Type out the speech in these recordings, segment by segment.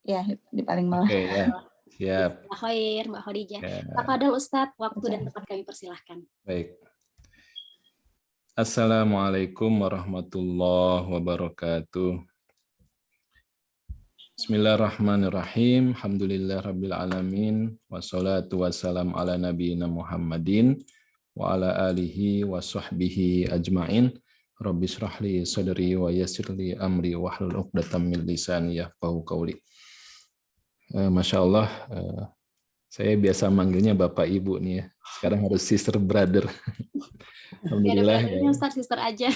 Ya, di paling bawah. Oke ya, siap. Mbak Khair, Mbak Khadijah. Ya, Tafadhol Ustadz, waktu dan tempat kami persilahkan. baik. Assalamualaikum warahmatullahi wabarakatuh. Bismillahirrahmanirrahim. Alhamdulillahirabbil alamin. Wassalatu wassalam ala nabiyina Muhammadin wa ala alihi wa sahbihi ajmain. Rabbi shrah li sadri wa yassir li amri wahlul 'uqdatam min lisani yafqahu qawli. Masya Allah, saya biasa manggilnya Bapak Ibu nih ya. Sekarang harus sister brother. Alhamdulillah. Gak ada brothernya Ustadz, sister aja.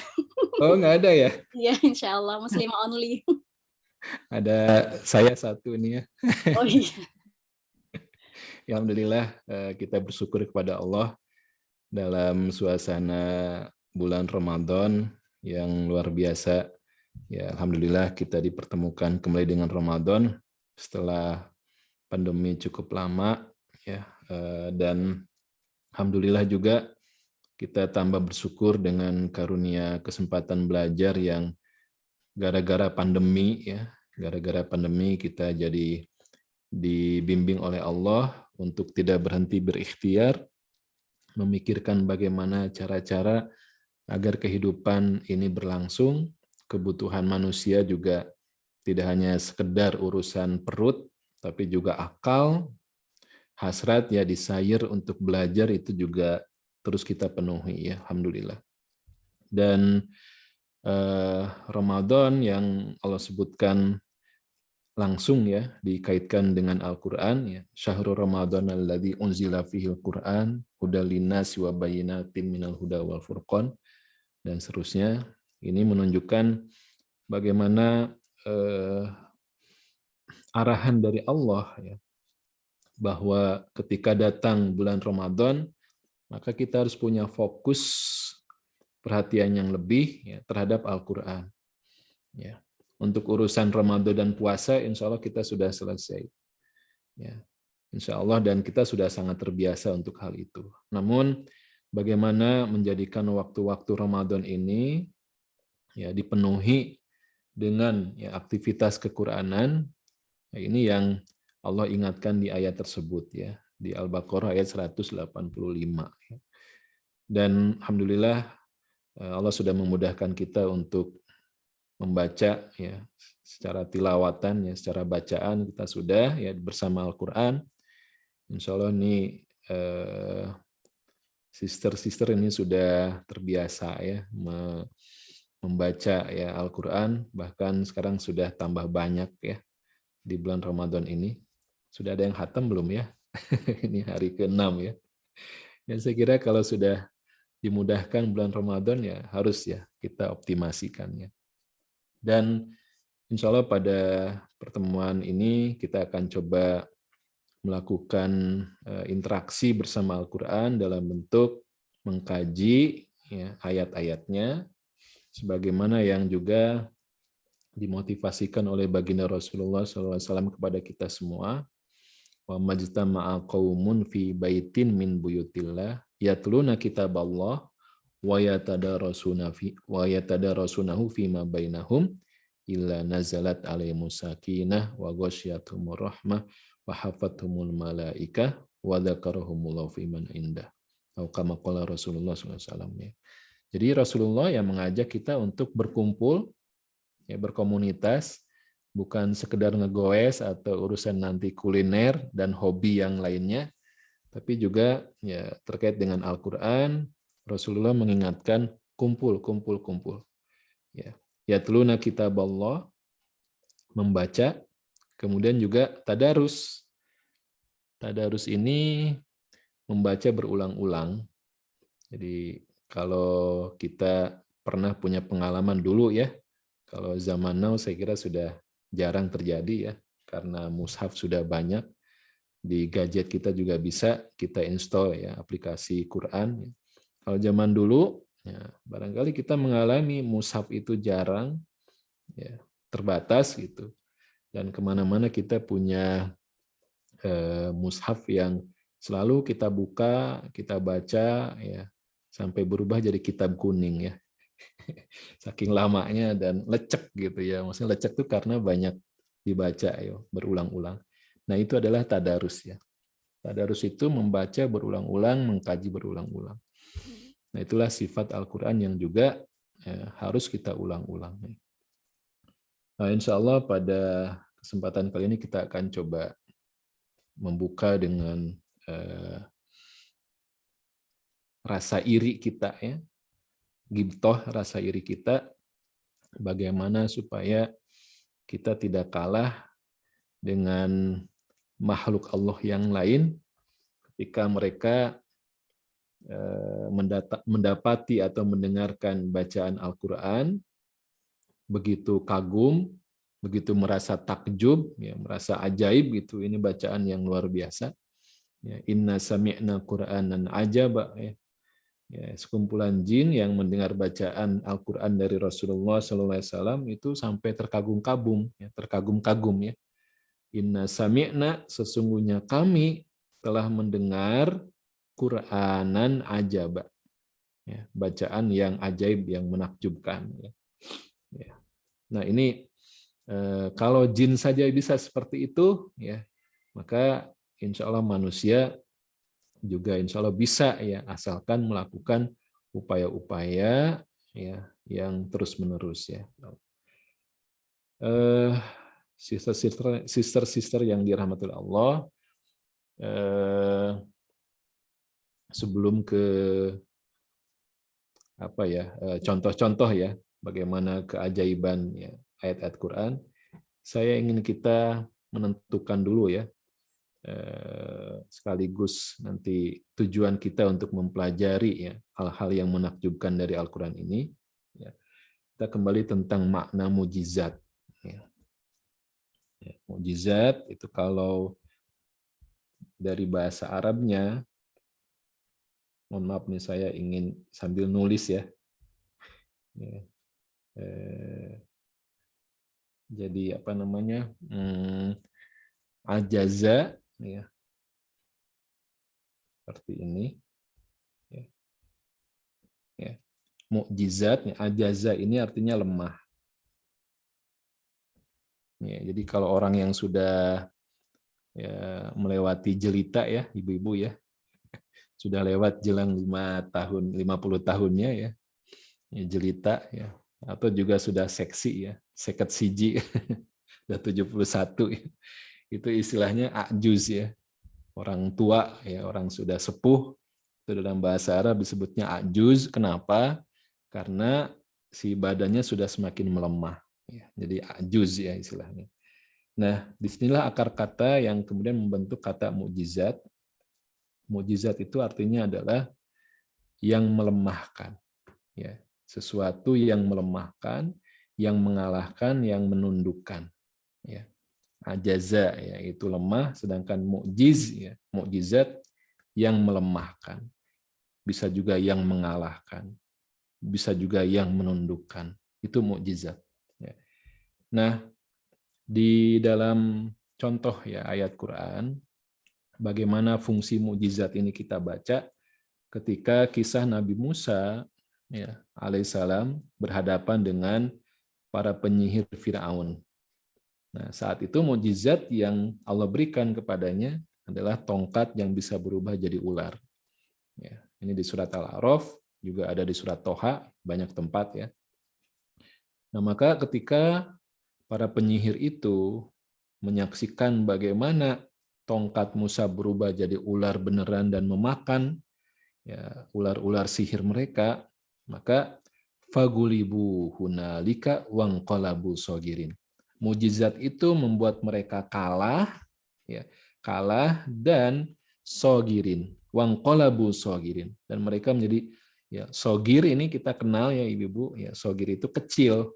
Oh, nggak ada ya? Iya, insya Allah Muslimah only. Ada saya satu nih ya. Oh iya. Ya, alhamdulillah kita bersyukur kepada Allah dalam suasana bulan Ramadan yang luar biasa. Ya, alhamdulillah kita dipertemukan kembali dengan Ramadan setelah pandemi cukup lama ya, dan alhamdulillah juga kita tambah bersyukur dengan karunia kesempatan belajar yang gara-gara pandemi ya, gara-gara pandemi kita jadi dibimbing oleh Allah untuk tidak berhenti berikhtiar, memikirkan bagaimana cara-cara agar kehidupan ini berlangsung, kebutuhan manusia juga tidak hanya sekedar urusan perut, tapi juga akal, hasrat ya desire untuk belajar itu juga terus kita penuhi ya, alhamdulillah. Dan Ramadan yang Allah sebutkan langsung ya dikaitkan dengan Al-Qur'an ya, syahrul Ramadan alladzi unzila fihil Qur'an hudal linnasi wa bayyinatin minal huda wal furqan dan seterusnya. Ini menunjukkan bagaimana arahan dari Allah ya, bahwa ketika datang bulan Ramadan maka kita harus punya fokus perhatian yang lebih ya, terhadap Al-Qur'an. Ya. Untuk urusan Ramadan dan puasa, insya Allah kita sudah selesai. Ya. Insya Allah, dan kita sudah sangat terbiasa untuk hal itu. Namun, bagaimana menjadikan waktu-waktu Ramadan ini ya dipenuhi dengan ya, aktivitas Qur'anan, ya, ini yang Allah ingatkan di ayat tersebut ya, di Al-Baqarah ayat 185. Ya. Dan alhamdulillah Allah sudah memudahkan kita untuk membaca ya secara tilawatan ya, secara bacaan kita sudah ya bersama Al-Qur'an. Insya Allah ini sister-sister ini sudah terbiasa ya membaca ya Al-Qur'an, bahkan sekarang sudah tambah banyak ya di bulan Ramadan ini. Sudah ada yang khatam belum ya? Ini hari ke-6 ya. Dan saya kira kalau sudah dimudahkan bulan Ramadan ya harus ya kita optimasikannya. Dan insya Allah pada pertemuan ini kita akan coba melakukan interaksi bersama Al-Quran dalam bentuk mengkaji ya, ayat-ayatnya, sebagaimana yang juga dimotivasikan oleh baginda Rasulullah SAW kepada kita semua. Wa majtama'a qaumun fi baitin min buyutillah yatluna kitaballah wa yatadarasunahu fima bainahum illa nazalat alaihimus sakinah wa ghasyiyatuhumur rahmah wa hafathumul malaikah wa dzakarahumullahu fiman indah. Atau kama qala Rasulullah SAW. Jadi Rasulullah yang mengajak kita untuk berkumpul, ya, berkomunitas, bukan sekedar ngegoes atau urusan nanti kuliner dan hobi yang lainnya, tapi juga ya terkait dengan Al-Quran. Rasulullah mengingatkan kumpul. Ya, yatluna kitaballah, membaca, kemudian juga tadarus. Tadarus ini membaca berulang-ulang. Jadi kalau kita pernah punya pengalaman dulu ya, kalau zaman now saya kira sudah jarang terjadi ya, karena mushaf sudah banyak, di gadget kita juga bisa kita install ya aplikasi Quran. Kalau zaman dulu, ya, barangkali kita mengalami mushaf itu jarang, ya, terbatas gitu, dan kemana-mana kita punya mushaf yang selalu kita buka, kita baca, ya, sampai berubah jadi kitab kuning ya. Saking lamanya dan lecek gitu ya. Maksudnya lecek itu karena banyak dibaca ya berulang-ulang. Nah, itu adalah tadarus ya. Tadarus itu membaca berulang-ulang, mengkaji berulang-ulang. Nah, itulah sifat Al-Qur'an yang juga harus kita ulang-ulang. Nah, insya Allah pada kesempatan kali ini kita akan coba membuka dengan rasa iri kita ya. Ghibthah, rasa iri kita, bagaimana supaya kita tidak kalah dengan makhluk Allah yang lain ketika mereka mendapati atau mendengarkan bacaan Al-Quran, begitu kagum, begitu merasa takjub, ya, merasa ajaib gitu, ini bacaan yang luar biasa. Ya, inna sami'na Qur'anan ajaba, ya. Ya, sekumpulan jin yang mendengar bacaan Al-Quran dari Rasulullah SAW itu sampai terkagum-kagum, ya, terkagum-kagum ya. Inna sami'na, sesungguhnya kami telah mendengar Qur'anan ajaba, ya, bacaan yang ajaib, yang menakjubkan. Ya. Ya. Nah ini kalau jin saja bisa seperti itu, ya, maka insya Allah manusia juga insya Allah bisa ya, asalkan melakukan upaya-upaya ya yang terus-menerus ya. Sister yang dirahmati Allah, sebelum ke apa ya contoh-contoh ya bagaimana keajaiban ya ayat-ayat Quran, saya ingin kita menentukan dulu ya, sekaligus nanti tujuan kita untuk mempelajari ya hal-hal yang menakjubkan dari Al-Quran ini. Ya. Kita kembali tentang makna mukjizat. Ya. Ya, mukjizat itu kalau dari bahasa Arabnya, mohon maaf nih saya ingin sambil nulis ya. Ya. Jadi apa namanya? Ajaza ya. Seperti ini. Ya. Ya. Mukjizat, ya. Ajaza ini artinya lemah. Ya, jadi kalau orang yang sudah ya, melewati jelita ya, ibu-ibu ya, sudah lewat jelang 5 tahun, 50 tahunnya ya, ya jelita ya, atau juga sudah seksi ya, seket siji, sudah 71 ya. Itu istilahnya ajuz ya, orang tua ya, orang sudah sepuh, itu dalam bahasa Arab disebutnya ajuz. Kenapa? Karena si badannya sudah semakin melemah ya, jadi ajuz ya istilahnya. Nah, disinilah akar kata yang kemudian membentuk kata mukjizat. Mukjizat itu artinya adalah yang melemahkan, ya, sesuatu yang melemahkan, yang mengalahkan, yang menundukkan. Ya. Ajaza ya itu lemah, sedangkan mukjiz ya, mukjizat yang melemahkan. Bisa juga yang mengalahkan, bisa juga yang menundukkan. Itu mukjizat. Ya. Nah, di dalam contoh ya ayat Quran, bagaimana fungsi mukjizat ini kita baca ketika kisah Nabi Musa ya, alaihissalam berhadapan dengan para penyihir Firaun. Nah, saat itu mukjizat yang Allah berikan kepadanya adalah tongkat yang bisa berubah jadi ular. Ya, ini di surat Al-A'raf, juga ada di surat Toha, banyak tempat ya. Nah, maka ketika para penyihir itu menyaksikan bagaimana tongkat Musa berubah jadi ular beneran dan memakan ya, ular-ular sihir mereka, maka fagulibu hunalika wangqalabu sogirin. Mujizat itu membuat mereka kalah, ya, kalah dan sogirin, wangqalabu sogirin, dan mereka menjadi ya sogir ini kita kenal ya ibu-ibu, ya sogir itu kecil,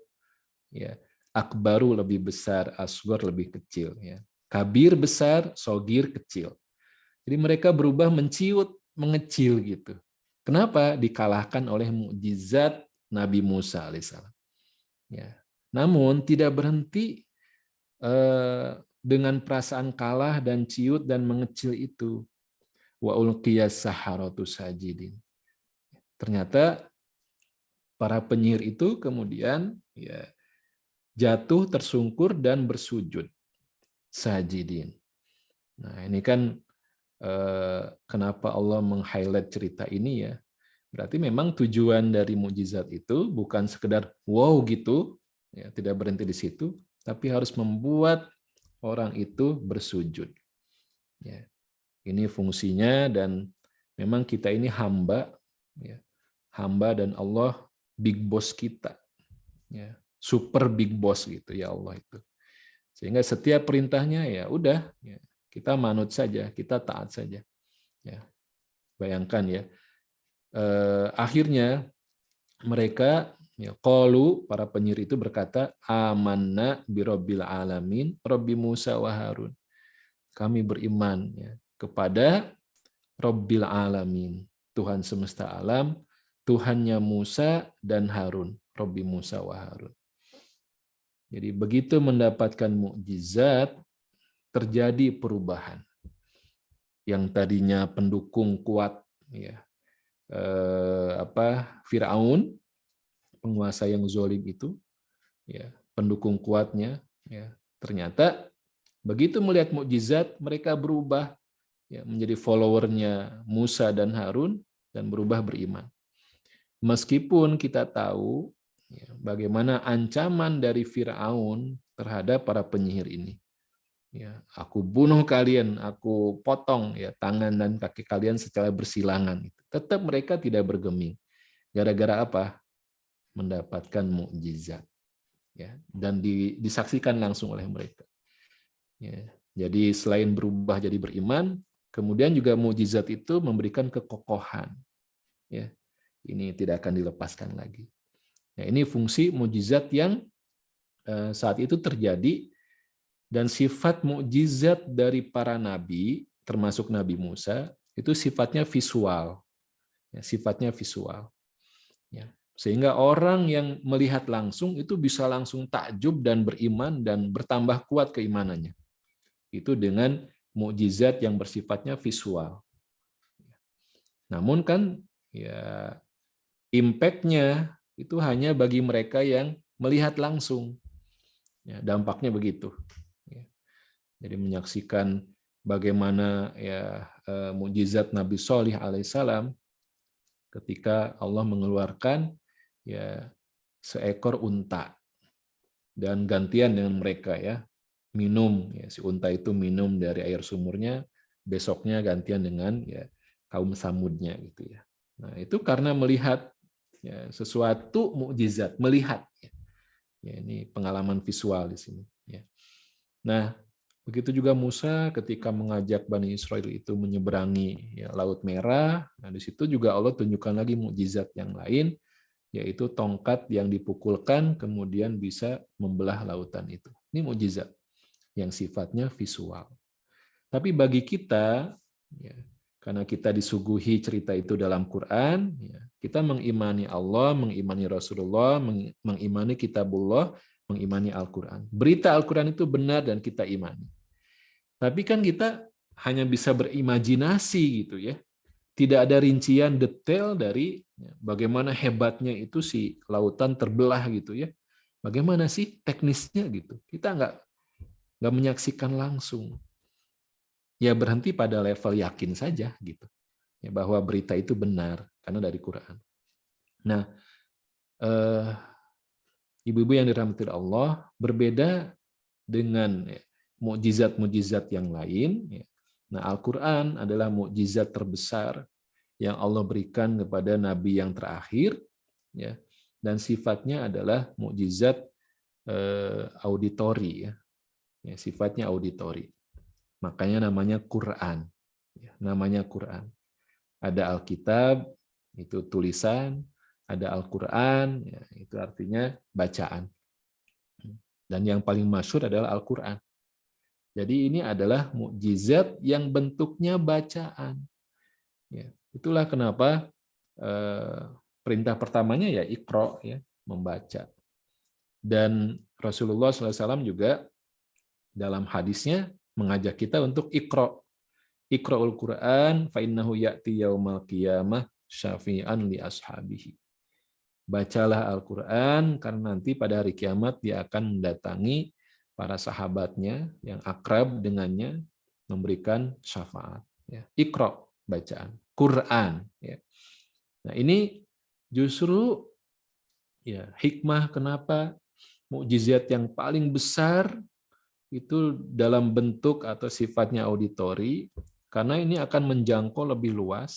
ya akbaru lebih besar, asgor lebih kecil, ya kabir besar, sogir kecil. Jadi mereka berubah menciut, mengecil gitu. Kenapa? Dikalahkan oleh mukjizat Nabi Musa alaihissalam. Ya. Namun tidak berhenti dengan perasaan kalah dan ciut dan mengecil itu. Wa ulqiyas saharatu sajidin. Ternyata para penyihir itu kemudian ya, jatuh tersungkur dan bersujud. sajidin. Nah, ini kan kenapa Allah meng-highlight cerita ini ya. Berarti memang tujuan dari mukjizat itu bukan sekedar wow gitu, ya, tidak berhenti di situ, tapi harus membuat orang itu bersujud. Ya. Ini fungsinya dan memang kita ini hamba, ya, hamba dan Allah big boss kita, ya, super big boss gitu ya Allah itu. Sehingga setiap perintahnya ya udah, ya, kita manut saja, kita taat saja. Ya. Bayangkan ya, akhirnya mereka ya, qalu, para penyihir itu berkata, amanna birabbil alamin, Rabbi Musa wa Harun. Kami beriman ya, kepada Rabbil alamin, Tuhan semesta alam, Tuhannya Musa dan Harun, Rabbi Musa wa Harun. Jadi begitu mendapatkan mukjizat, terjadi perubahan. Yang tadinya pendukung kuat ya, Firaun, penguasa yang zalim itu, ya, pendukung kuatnya, ya, ternyata begitu melihat mukjizat mereka berubah, ya, menjadi followernya Musa dan Harun dan berubah beriman. Meskipun kita tahu ya, bagaimana ancaman dari Firaun terhadap para penyihir ini. Ya, aku bunuh kalian, aku potong ya tangan dan kaki kalian secara bersilangan. Tetap mereka tidak bergeming. Gara-gara apa? Mendapatkan mukjizat. Ya, dan disaksikan langsung oleh mereka. Ya, jadi selain berubah jadi beriman, kemudian juga mukjizat itu memberikan kekokohan. Ya, ini tidak akan dilepaskan lagi. Nah, ini fungsi mukjizat yang saat itu terjadi, dan sifat mukjizat dari para nabi, termasuk Nabi Musa, itu sifatnya visual. Ya, sifatnya visual. Ya. Sehingga orang yang melihat langsung itu bisa langsung takjub dan beriman dan bertambah kuat keimanannya. Itu dengan mukjizat yang bersifatnya visual. Namun kan ya impact-nya itu hanya bagi mereka yang melihat langsung. Ya, dampaknya begitu. Ya. Jadi menyaksikan bagaimana ya mukjizat Nabi Shalih alaihissalam ketika Allah mengeluarkan ya seekor unta dan gantian dengan mereka ya minum, ya, si unta itu minum dari air sumurnya, besoknya gantian dengan ya kaum Samudnya gitu ya. Nah, itu karena melihat ya, sesuatu mukjizat, melihat ya. Ya, ini pengalaman visual di sini ya. Nah, begitu juga Musa ketika mengajak Bani Israel itu menyeberangi ya, Laut Merah. Nah, di situ juga Allah tunjukkan lagi mukjizat yang lain, yaitu tongkat yang dipukulkan kemudian bisa membelah lautan itu. Ini mukjizat yang sifatnya visual. Tapi bagi kita, ya, karena kita disuguhi cerita itu dalam Quran, ya, kita mengimani Allah, mengimani Rasulullah, mengimani Kitabullah, mengimani Al-Quran. Berita Al-Quran itu benar dan kita imani. Tapi kan kita hanya bisa berimajinasi gitu ya. Tidak ada rincian detail dari bagaimana hebatnya itu si lautan terbelah gitu ya. Bagaimana sih teknisnya gitu. Kita nggak menyaksikan langsung. Ya berhenti pada level yakin saja gitu. Ya, bahwa berita itu benar karena dari Quran. Nah, ibu-ibu yang dirahmati Allah, berbeda dengan mukjizat-mukjizat yang lain. Nah, Al-Quran adalah mukjizat terbesar yang Allah berikan kepada Nabi yang terakhir, ya, dan sifatnya adalah mukjizat auditori, ya, sifatnya auditori. Makanya namanya Quran, ya, namanya Quran. Ada Alkitab, itu tulisan, ada Al-Quran, ya, itu artinya bacaan. Dan yang paling masyhur adalah Al-Quran. Jadi ini adalah mukjizat yang bentuknya bacaan. Ya, itulah kenapa perintah pertamanya ya Iqra, ya, membaca. Dan Rasulullah SAW juga dalam hadisnya mengajak kita untuk Iqra. Iqra'ul Quran fa innahu ya'ti yaumal qiyamah syafi'an li ashabihi. Bacalah Al-Quran karena nanti pada hari kiamat dia akan mendatangi para sahabatnya yang akrab dengannya memberikan syafaat. Ya. Iqra, bacaan Quran. Ya. Nah ini justru ya hikmah kenapa mukjizat yang paling besar itu dalam bentuk atau sifatnya auditori, karena ini akan menjangkau lebih luas,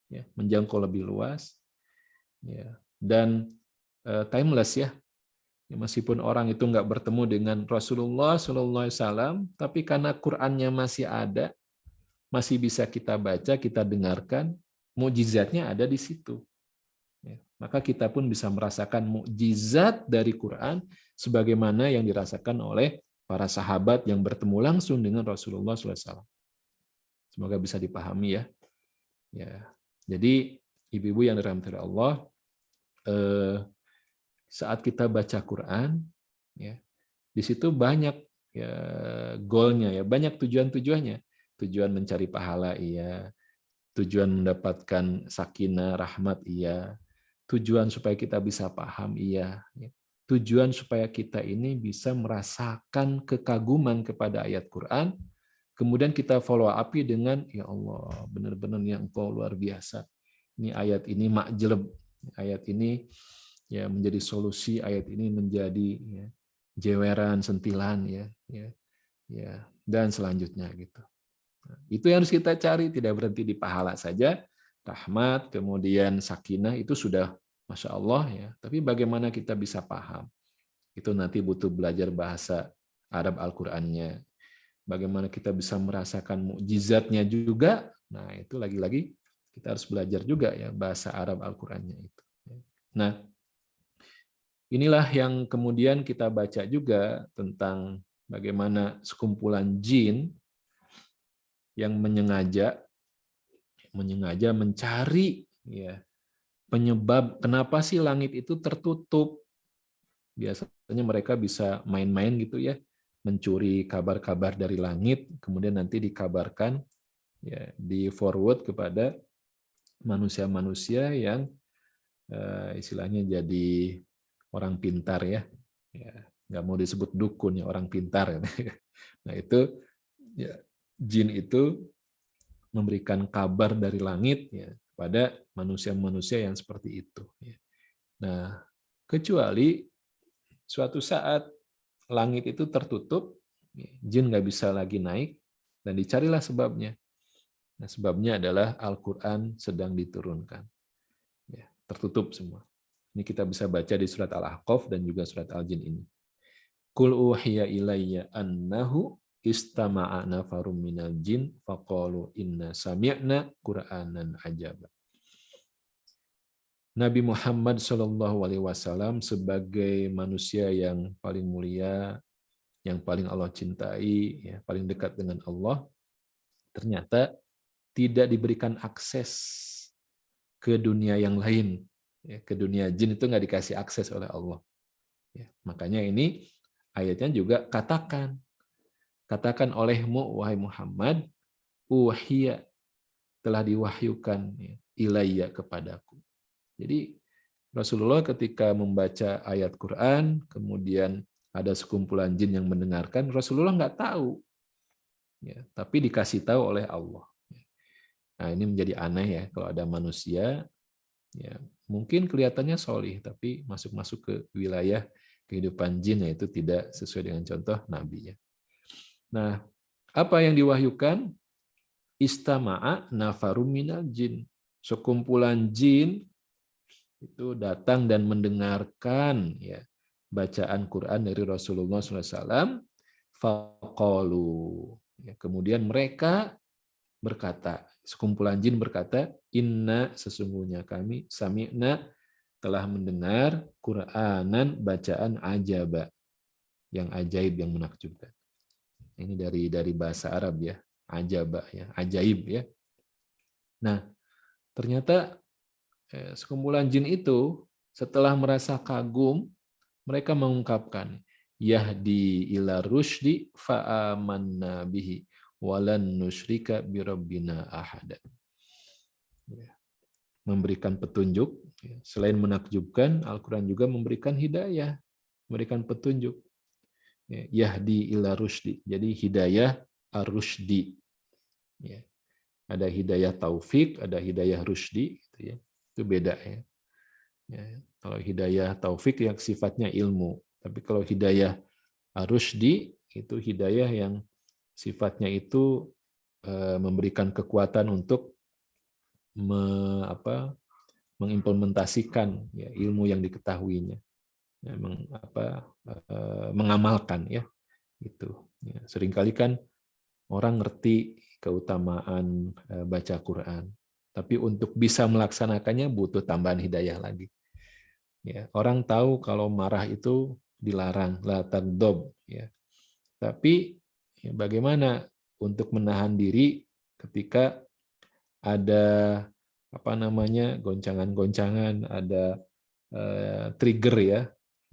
ya, menjangkau lebih luas, ya, dan timeless ya. Meskipun orang itu nggak bertemu dengan Rasulullah SAW, tapi karena Qur'annya masih ada, masih bisa kita baca, kita dengarkan, mukjizatnya ada di situ. Ya, maka kita pun bisa merasakan mukjizat dari Quran sebagaimana yang dirasakan oleh para sahabat yang bertemu langsung dengan Rasulullah SAW. Semoga bisa dipahami ya. Ya, jadi ibu-ibu yang dirahmati Allah, saat kita baca Quran, ya, di situ banyak ya goalnya ya, banyak tujuan-tujuannya. Tujuan mencari pahala iya, tujuan mendapatkan sakinah, rahmat iya, tujuan supaya kita bisa paham iya, tujuan supaya kita ini bisa merasakan kekaguman kepada ayat Quran, kemudian kita follow up dengan ya Allah, benar-benar yang Engkau luar biasa. Ini ayat ini makjleb, ayat ini ya menjadi solusi, ayat ini menjadi ya, jeweran, sentilan ya, dan selanjutnya gitu. Nah, itu yang harus kita cari, tidak berhenti di pahala saja, rahmat, kemudian sakinah itu sudah Masya Allah ya. Tapi bagaimana kita bisa paham? Itu nanti butuh belajar bahasa Arab Al-Qur'annya. Bagaimana kita bisa merasakan mukjizatnya juga. Nah, itu lagi-lagi kita harus belajar juga ya bahasa Arab Al-Qur'annya itu. Nah, inilah yang kemudian kita baca juga tentang bagaimana sekumpulan jin yang menyengaja mencari ya penyebab kenapa sih langit itu tertutup. Biasanya mereka bisa main-main gitu ya, mencuri kabar-kabar dari langit, kemudian nanti dikabarkan ya di forward kepada manusia-manusia yang istilahnya jadi orang pintar ya. Ya, nggak mau disebut dukun ya, orang pintar. Nah itu ya, jin itu memberikan kabar dari langit ya pada manusia-manusia yang seperti itu. Nah, kecuali suatu saat langit itu tertutup, jin nggak bisa lagi naik, dan dicarilah sebabnya. Nah, sebabnya adalah Al-Quran sedang diturunkan. Ya, tertutup semua. Ini kita bisa baca di surat Al-Ahqaf dan juga surat Al-Jin ini. Qul uhiya ilayya annahu istama'a nafarum minal jin faqalu inna sami'na qur'anan ajaba. Nabi Muhammad SAW sebagai manusia yang paling mulia, yang paling Allah cintai, ya, paling dekat dengan Allah, ternyata tidak diberikan akses ke dunia yang lain. Ya, ke dunia jin itu nggak dikasih akses oleh Allah. Ya, makanya ini ayatnya juga katakan olehmu, wahai Muhammad, uhiya, telah diwahyukan ya, ilayya kepadaku. Jadi Rasulullah ketika membaca ayat Quran, kemudian ada sekumpulan jin yang mendengarkan, Rasulullah nggak tahu, ya, tapi dikasih tahu oleh Allah. Nah ini menjadi aneh ya kalau ada manusia, ya mungkin kelihatannya solih, tapi masuk ke wilayah kehidupan jin, yaitu tidak sesuai dengan contoh Nabi. Ya. Nah apa yang diwahyukan? Istama'a nafarum minal jin. Sekumpulan jin itu datang dan mendengarkan ya bacaan Quran dari Rasulullah SAW. Faqalu. Ya, kemudian mereka berkata, sekumpulan jin berkata, inna sesungguhnya kami sami'na telah mendengar Quranan bacaan ajaba, yang ajaib, yang menakjubkan. Ini dari bahasa Arab ya, ajaba ya, ajaib ya. Nah, ternyata sekumpulan jin itu setelah merasa kagum, mereka mengungkapkan yahdi ila rusydi fa'amanna bihi walan nusyrika birabbina ahada. Memberikan petunjuk, selain menakjubkan, Al-Quran juga memberikan hidayah, memberikan petunjuk. Ya, yahdi ila rusdi. Jadi hidayah ar-rusdi. Ya. Ada hidayah taufik, ada hidayah rusdi, gitu ya. Itu beda ya. Ya. Kalau hidayah taufik yang sifatnya ilmu, tapi kalau hidayah ar-rusdi itu hidayah yang sifatnya itu memberikan kekuatan untuk mengimplementasikan ya, ilmu yang diketahuinya, ya, mengamalkan ya itu. Ya, seringkali kan orang ngerti keutamaan baca Quran, tapi untuk bisa melaksanakannya butuh tambahan hidayah lagi. Ya, orang tahu kalau marah itu dilarang, la tagdob, ya. Tapi ya, bagaimana untuk menahan diri ketika ada goncangan-goncangan, ada trigger ya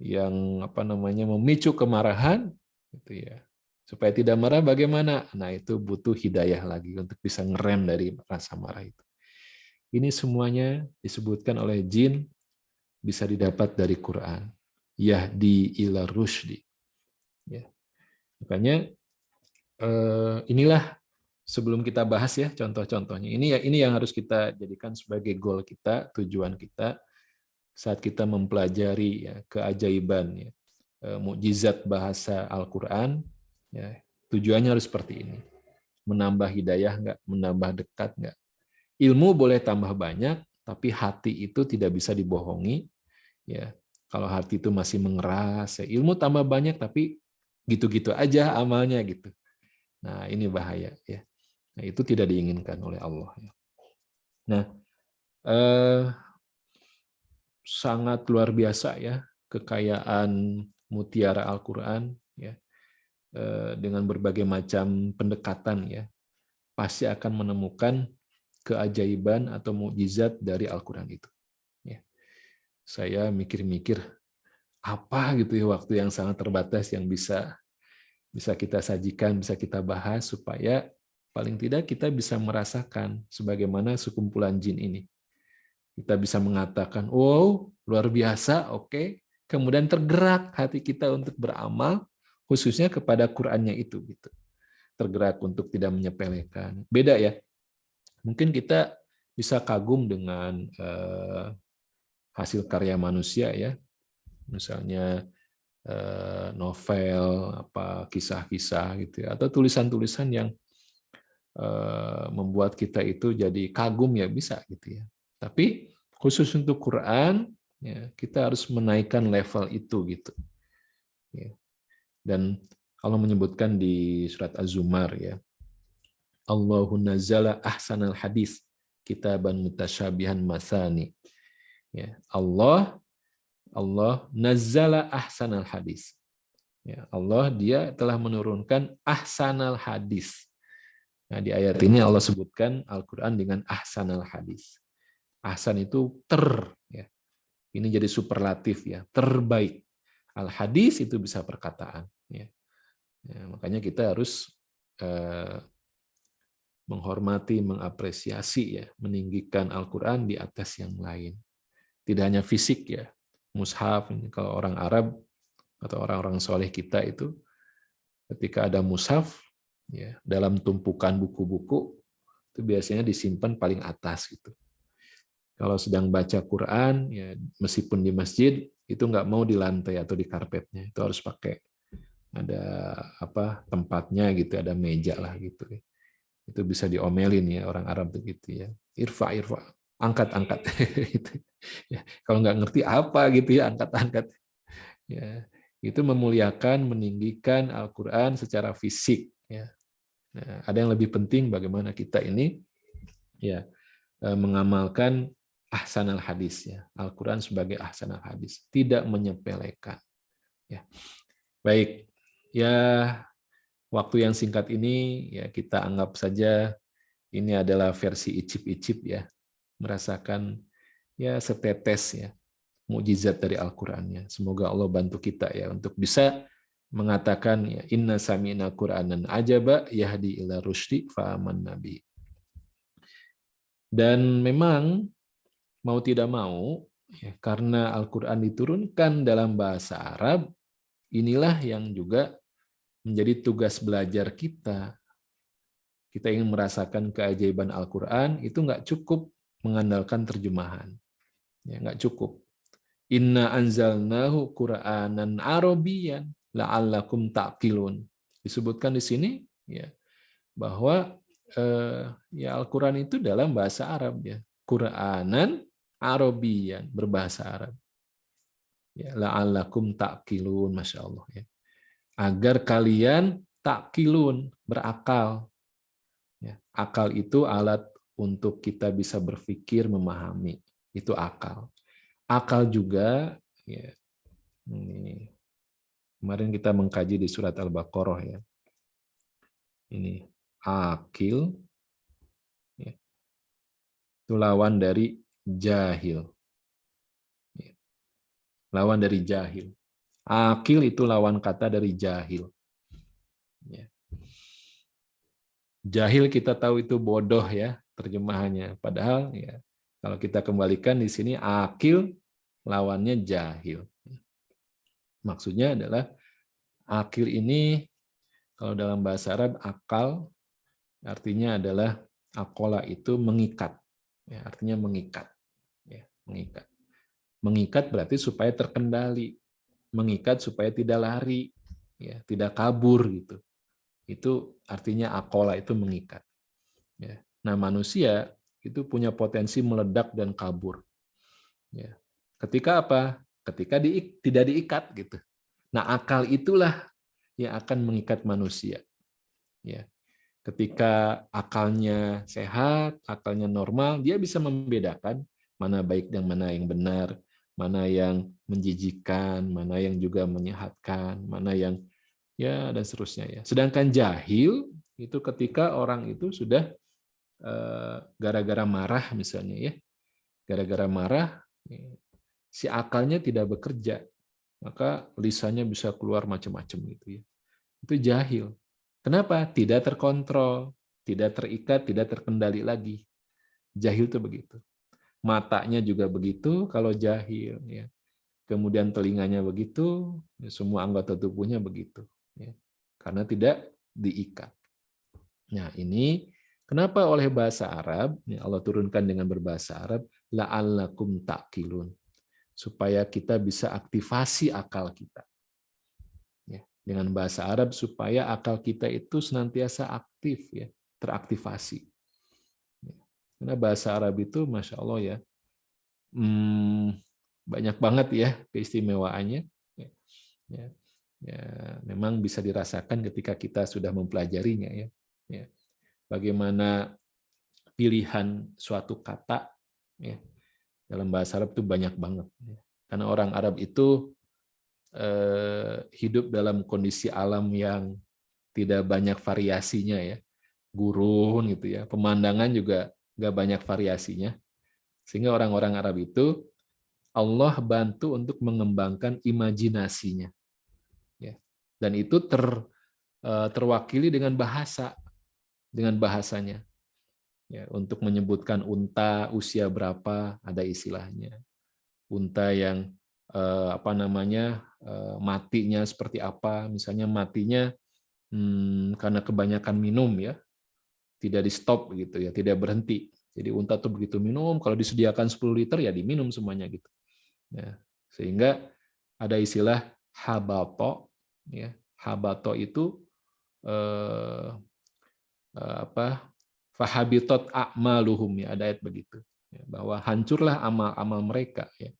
yang memicu kemarahan, gitu ya. Supaya tidak marah bagaimana? Nah, itu butuh hidayah lagi untuk bisa ngerem dari rasa marah itu. Ini semuanya disebutkan oleh jin bisa didapat dari Quran. Yahdi ila rusdi. Ya. Makanya inilah sebelum kita bahas ya contoh-contohnya. Ini yang harus kita jadikan sebagai goal kita, tujuan kita saat kita mempelajari ya, keajaiban ya, mukjizat bahasa Al-Qur'an ya. Tujuannya harus seperti ini. Menambah hidayah nggak, menambah dekat nggak. Ilmu boleh tambah banyak, tapi hati itu tidak bisa dibohongi ya. Kalau hati itu masih mengeras, ya, ilmu tambah banyak tapi gitu-gitu aja amalnya gitu. Nah, ini bahaya ya. Nah, itu tidak diinginkan oleh Allah. Nah, sangat luar biasa ya kekayaan mutiara Al-Qur'an ya, dengan berbagai macam pendekatan ya, pasti akan menemukan keajaiban atau mukjizat dari Al-Qur'an itu. Ya. Saya mikir-mikir apa gitu ya waktu yang sangat terbatas yang bisa kita sajikan, bisa kita bahas supaya paling tidak kita bisa merasakan sebagaimana sekumpulan jin ini. Kita bisa mengatakan, wow, luar biasa, oke. Kemudian tergerak hati kita untuk beramal, khususnya kepada Qur'annya itu. Gitu. Tergerak untuk tidak menyepelekan. Beda ya. Mungkin kita bisa kagum dengan hasil karya manusia ya. Misalnya novel, kisah-kisah gitu ya, atau tulisan-tulisan yang membuat kita itu jadi kagum ya bisa gitu ya. Tapi khusus untuk Quran ya, kita harus menaikkan level itu gitu. Ya. Dan Allah menyebutkan di surat Az-Zumar ya, Allahu nazzala ahsanal hadis kitaban mutasyabihan masani. Ya, Allah nazzala ahsanal hadis. Ya, Allah dia telah menurunkan ahsanal hadis. Nah, di ayat ini Allah sebutkan Al-Qur'an dengan ahsanal hadis. Ahsan itu ya. Ini jadi superlatif ya, terbaik. Al-hadis itu bisa perkataan ya. Ya, makanya kita harus menghormati, mengapresiasi ya, meninggikan Al-Qur'an di atas yang lain. Tidak hanya fisik ya. Mushaf ini kalau orang Arab atau orang-orang soleh kita itu ketika ada mushaf ya, dalam tumpukan buku-buku itu biasanya disimpan paling atas gitu. Kalau sedang baca Quran ya meskipun di masjid itu nggak mau di lantai atau di karpetnya, itu harus pakai ada tempatnya gitu, ada meja lah gitu. Itu bisa diomelin ya orang Arab begitu ya. Irfa, angkat. Gitu. Ya, kalau nggak ngerti apa gitu ya angkat. Ya, itu memuliakan, meninggikan Al-Qur'an secara fisik ya. Nah, ada yang lebih penting bagaimana kita ini ya mengamalkan ahsanal hadis ya. Al-Qur'an sebagai ahsanal hadis, tidak menyepelekan ya. Baik. Ya, waktu yang singkat ini ya kita anggap saja ini adalah versi icip-icip ya. Merasakan ya setetes ya mukjizat dari Al-Qur'annya. Semoga Allah bantu kita ya untuk bisa mengatakan ya inna sami'na Qur'anan ajaba yahdi ila rusdi fa amanna bi. Dan memang mau tidak mau ya, karena Al-Qur'an diturunkan dalam bahasa Arab, inilah yang juga menjadi tugas belajar kita ingin merasakan keajaiban Al-Quran, itu nggak cukup mengandalkan terjemahan. Ya, nggak cukup. Inna anzalnahu Qur'anan Arabiyyan la'allakum ta'qilun. Disebutkan di sini ya bahwa ya Al-Quran itu dalam bahasa Arab ya. Qur'anan Arabiyyan, berbahasa Arab. Ya, la'allakum ta'qilun, Masya Allah ya. Agar kalian ta'qilun, berakal. Ya, akal itu alat untuk kita bisa berpikir, memahami. Itu akal. Akal juga, ya, ini kemarin kita mengkaji di surat Al-Baqarah ya. Ini akil, ya, itu lawan dari jahil. Ya, lawan dari jahil. Akil itu lawan kata dari jahil. Ya. Jahil kita tahu itu bodoh ya terjemahannya. Padahal ya kalau kita kembalikan di sini akil lawannya jahil. Maksudnya adalah akil ini kalau dalam bahasa Arab akal artinya adalah akola itu mengikat. Ya, artinya mengikat. Ya, mengikat. Mengikat berarti supaya terkendali. Mengikat supaya tidak lari, ya, tidak kabur gitu. Itu artinya akola itu mengikat. Ya. Nah, manusia itu punya potensi meledak dan kabur. Ya. Ketika apa? Ketika tidak diikat gitu. Nah, akal itulah yang akan mengikat manusia. Ya. Ketika akalnya sehat, akalnya normal, dia bisa membedakan mana baik dan mana yang benar, mana yang menjijikan, mana yang juga menyehatkan, mana yang ya dan seterusnya ya. Sedangkan jahil itu ketika orang itu sudah gara-gara marah misalnya ya, gara-gara marah si akalnya tidak bekerja, maka lisannya bisa keluar macam-macam gitu ya. Itu jahil. Kenapa? Tidak terkontrol, tidak terikat, tidak terkendali lagi. Jahil itu begitu. Matanya juga begitu kalau jahil ya. Kemudian telinganya begitu, ya, semua anggota tubuhnya begitu ya. Karena tidak diikat. Nah, ini kenapa oleh bahasa Arab, ya Allah turunkan dengan berbahasa Arab, la'allakum ta'qilun, supaya kita bisa aktivasi akal kita. Ya, dengan bahasa Arab supaya akal kita itu senantiasa aktif, ya, teraktivasi. Ya, karena bahasa Arab itu, Masya Allah ya, banyak banget ya keistimewaannya. Ya, ya, ya, memang bisa dirasakan ketika kita sudah mempelajarinya ya. Ya. Bagaimana pilihan suatu kata ya, dalam bahasa Arab itu banyak banget. Ya. Karena orang Arab itu hidup dalam kondisi alam yang tidak banyak variasinya ya, gurun gitu ya, pemandangan juga nggak banyak variasinya, sehingga orang-orang Arab itu Allah bantu untuk mengembangkan imajinasinya, ya. Dan itu terwakili dengan bahasanya. Ya, untuk menyebutkan unta usia berapa ada istilahnya. Unta yang matinya seperti apa, misalnya matinya karena kebanyakan minum ya, tidak di stop gitu ya, tidak berhenti. Jadi unta tuh begitu minum, kalau disediakan 10 liter ya diminum semuanya gitu. Ya, sehingga ada istilah habato ya. Habato itu fahabitot a'maluhum ya, ada ayat begitu. Ya, bahwa hancurlah amal-amal mereka ya.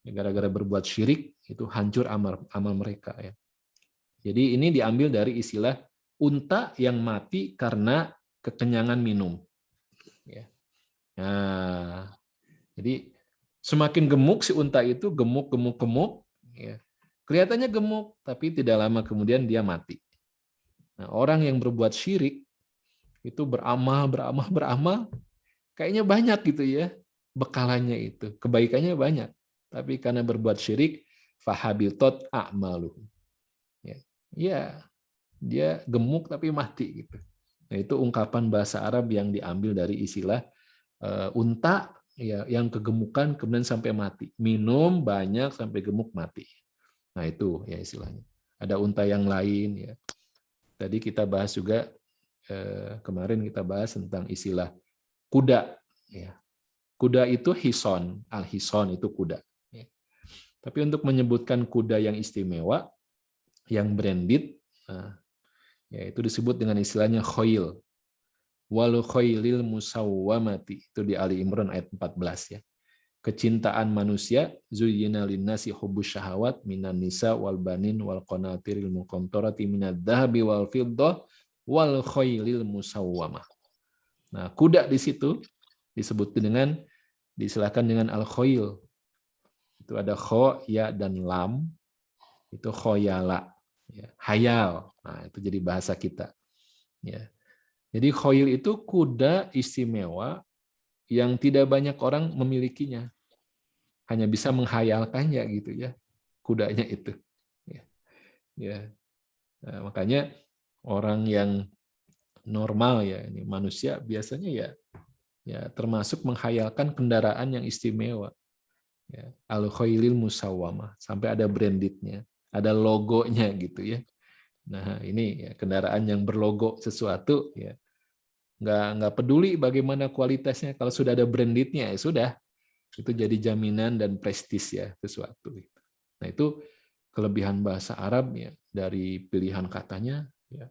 Gara-gara berbuat syirik itu hancur amal mereka ya. Jadi ini diambil dari istilah unta yang mati karena kekenyangan minum. Ya. Nah, jadi semakin gemuk si unta itu gemuk, ya. Kelihatannya gemuk, tapi tidak lama kemudian dia mati. Nah, orang yang berbuat syirik itu beramal, kayaknya banyak gitu ya bekalannya itu, kebaikannya banyak. Tapi karena berbuat syirik, fahabitot a'maluh. Ya, dia gemuk tapi mati gitu. Nah, itu ungkapan bahasa Arab yang diambil dari istilah unta ya yang kegemukan kemudian sampai mati. Minum banyak sampai gemuk mati. Nah, itu ya istilahnya. Ada unta yang lain ya. tadi kita bahas juga kemarin kita bahas tentang istilah kuda. Ya. Kuda itu hison, al-hison itu kuda. Ya. Tapi untuk menyebutkan kuda yang istimewa, yang branded, ya itu disebut dengan istilahnya khoil. Wal khoilil musawwamati, itu di Ali Imran ayat 14 ya. Kecintaan manusia, zuyyina linnasi hubbus syahawat minan nisa wal banin wal qanatiril muqantarati minadz dzahabi wal fiddah wal khailil musawwamah. Nah, kuda di situ disebut dengan diistilahkan dengan al-khail. Itu ada kha, ya dan lam. Itu khoyala, ya, hayal. Nah, itu jadi bahasa kita. Ya. Jadi khail itu kuda istimewa yang tidak banyak orang memilikinya, hanya bisa menghayalkannya gitu ya, kudanya itu. Ya. Nah, makanya orang yang normal ya, ini manusia biasanya ya termasuk menghayalkan kendaraan yang istimewa. Ya. Al-khailil musawwamah, sampai ada brandednya, ada logonya gitu ya. Nah ini ya, kendaraan yang berlogo sesuatu ya. Nggak peduli bagaimana kualitasnya, kalau sudah ada brandednya ya sudah, itu jadi jaminan dan prestis ya sesuatu. Nah itu kelebihan bahasa Arab ya, dari pilihan katanya ya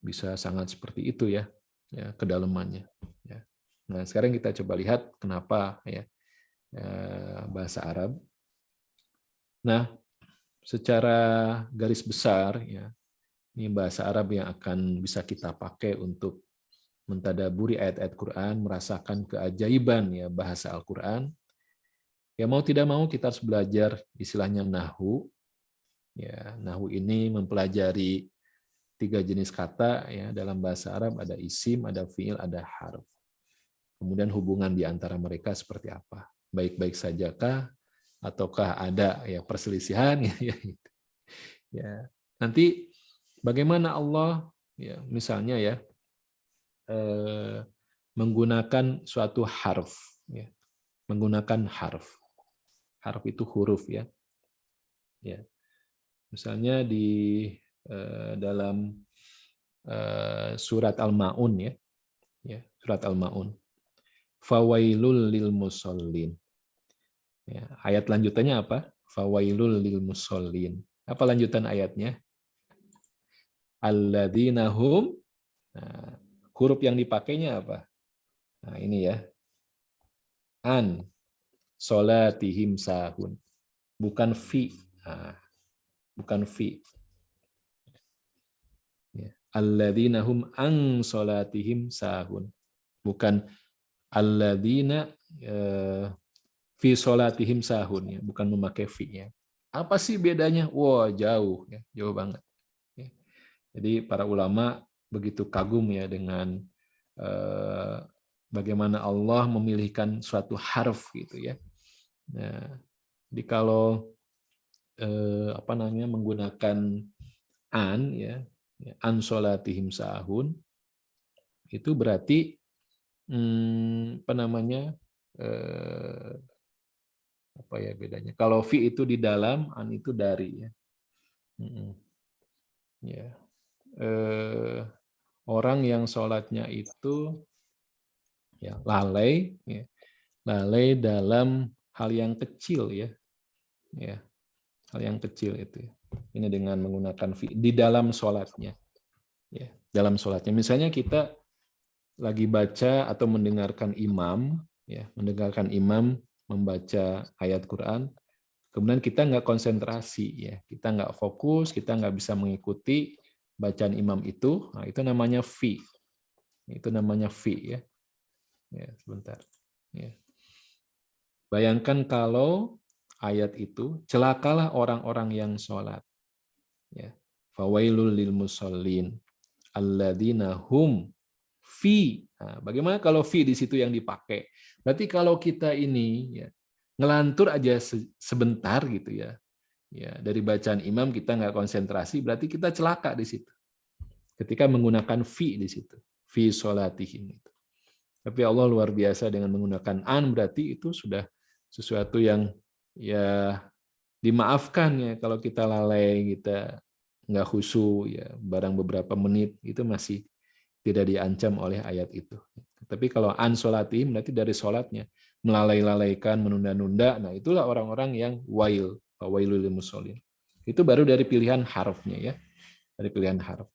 bisa sangat seperti itu ya, kedalamannya. Ya. Nah sekarang kita coba lihat kenapa ya bahasa Arab. Nah secara garis besar ya, ini bahasa Arab yang akan bisa kita pakai untuk mentadaburi ayat-ayat Quran, merasakan keajaiban ya bahasa Al-Quran. Ya mau tidak mau kita harus belajar istilahnya nahwu. Ya, nahwu ini mempelajari 3 jenis kata ya dalam bahasa Arab, ada isim, ada fiil, ada harf. Kemudian hubungan di antara mereka seperti apa? Baik-baik sajakah ataukah ada ya perselisihan ya. Ya. Nanti bagaimana Allah ya misalnya ya menggunakan suatu harf, ya. Menggunakan harf. Harf itu huruf ya. Ya. Misalnya di dalam surat Al-Maun ya. Ya, surat Al-Maun. Fawailul lil musallin. Ya, ayat lanjutannya apa? Fawailul lil musallin. Apa lanjutan ayatnya? Alladzina hum. Nah, huruf yang dipakainya apa? Nah, ini ya. An solatihim sahun. Bukan fi. Nah, bukan fi. Alladzina hum an solatihim sahun. Bukan alladzina fi solatihim sahun. Ya. Bukan memakai fi. Ya. Apa sih bedanya? Wah, jauh. Ya. Jauh banget. Ya. Jadi para ulama begitu kagum ya dengan bagaimana Allah memilihkan suatu harf gitu ya. Nah, jadi kalau menggunakan an ya, an solatihim sahun itu berarti apa ya bedanya? Kalau fi itu di dalam, an itu dari ya. Ya. Orang yang sholatnya itu ya lalai dalam hal yang kecil ya hal yang kecil itu ya. Ini dengan menggunakan di dalam sholatnya ya, dalam sholatnya misalnya kita lagi baca atau mendengarkan imam membaca ayat Quran, kemudian kita nggak konsentrasi ya, kita nggak fokus, kita nggak bisa mengikuti bacaan imam itu, nah itu namanya fi. Itu namanya fi ya. Ya, sebentar. Ya. Bayangkan kalau ayat itu, celakalah orang-orang yang sholat. Ya. Fawailul lil musallin alladzina hum fi. Nah, bagaimana kalau fi di situ yang dipakai? Berarti kalau kita ini ya, ngelantur aja sebentar gitu ya. Ya, dari bacaan imam kita nggak konsentrasi, berarti kita celaka di situ. Ketika menggunakan fi di situ. Fi sholatihim itu. Tapi Allah luar biasa dengan menggunakan an, berarti itu sudah sesuatu yang ya dimaafkan ya kalau kita lalai, kita nggak khusyuk, ya barang beberapa menit itu masih tidak diancam oleh ayat itu. Tapi kalau an sholatihim berarti dari sholatnya melalai-lalaikan, menunda-nunda, nah itulah orang-orang yang wailul lil musholin. Itu baru dari pilihan harfnya ya, dari pilihan harf.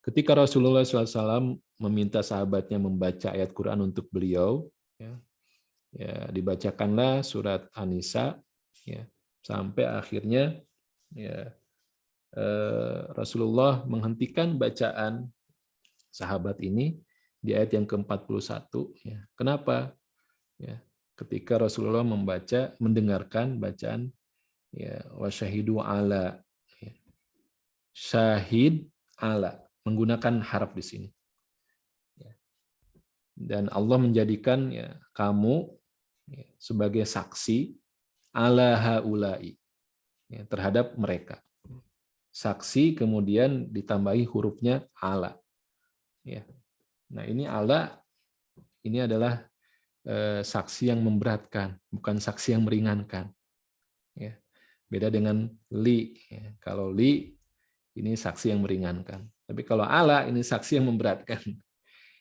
Ketika Rasulullah SAW meminta sahabatnya membaca ayat Quran untuk beliau, ya dibacakanlah surat An-Nisa, ya, sampai akhirnya ya, Rasulullah menghentikan bacaan sahabat ini di ayat yang ke-41. Ya. Kenapa? Ya, ketika Rasulullah mendengarkan bacaan ya wasyahidu ala, ya, syahid ala, menggunakan harf di sini. Dan Allah menjadikan ya kamu ya, sebagai saksi ala haulai, ya, terhadap mereka. Saksi kemudian ditambahi hurufnya ala. Ya. Nah ini ala ini adalah saksi yang memberatkan, bukan saksi yang meringankan. Ya. Beda dengan li. Ya. Kalau li ini saksi yang meringankan. Tapi kalau ala ini saksi yang memberatkan.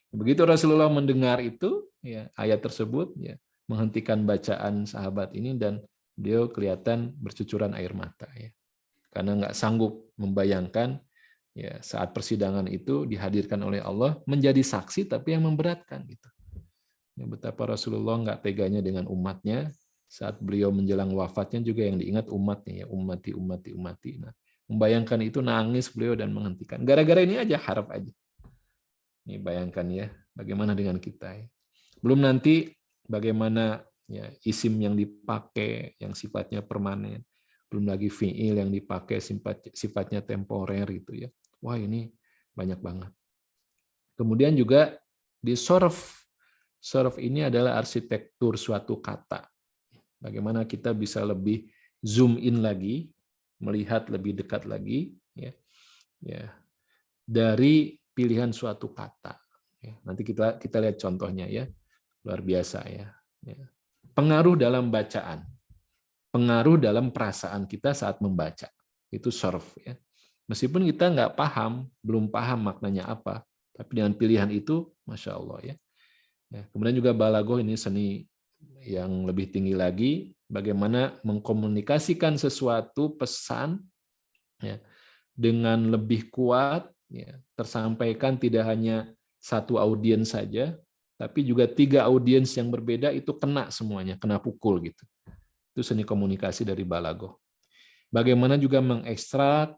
Begitu Rasulullah mendengar itu, ya, ayat tersebut, ya, menghentikan bacaan sahabat ini dan beliau kelihatan bercucuran air mata, ya, karena nggak sanggup membayangkan, ya, saat persidangan itu dihadirkan oleh Allah menjadi saksi tapi yang memberatkan, gitu. Ya, betapa Rasulullah nggak teganya dengan umatnya saat beliau menjelang wafatnya juga yang diingat umatnya, ya, ummati. Nah, membayangkan itu nangis beliau dan menghentikan. Gara-gara ini aja harap aja. Ini bayangkan ya, bagaimana dengan kita ya. Belum nanti bagaimana ya isim yang dipakai yang sifatnya permanen, belum lagi fiil yang dipakai sifatnya temporer gitu ya. Wah, ini banyak banget. Kemudian juga di sorf. Sorf ini adalah arsitektur suatu kata. Bagaimana kita bisa lebih zoom in lagi, melihat lebih dekat lagi ya. Ya. Dari pilihan suatu kata. Nanti kita lihat contohnya ya, luar biasa ya. Pengaruh dalam bacaan, pengaruh dalam perasaan kita saat membaca, itu sorf ya. Meskipun kita nggak paham, belum paham maknanya apa, tapi dengan pilihan itu, masya Allah ya. Kemudian juga balaghah ini seni yang lebih tinggi lagi, bagaimana mengkomunikasikan sesuatu pesan ya, dengan lebih kuat. Ya, tersampaikan tidak hanya satu audiens saja, tapi juga 3 audiens yang berbeda itu kena semuanya, kena pukul gitu. Itu seni komunikasi dari balaghah. Bagaimana juga mengekstrak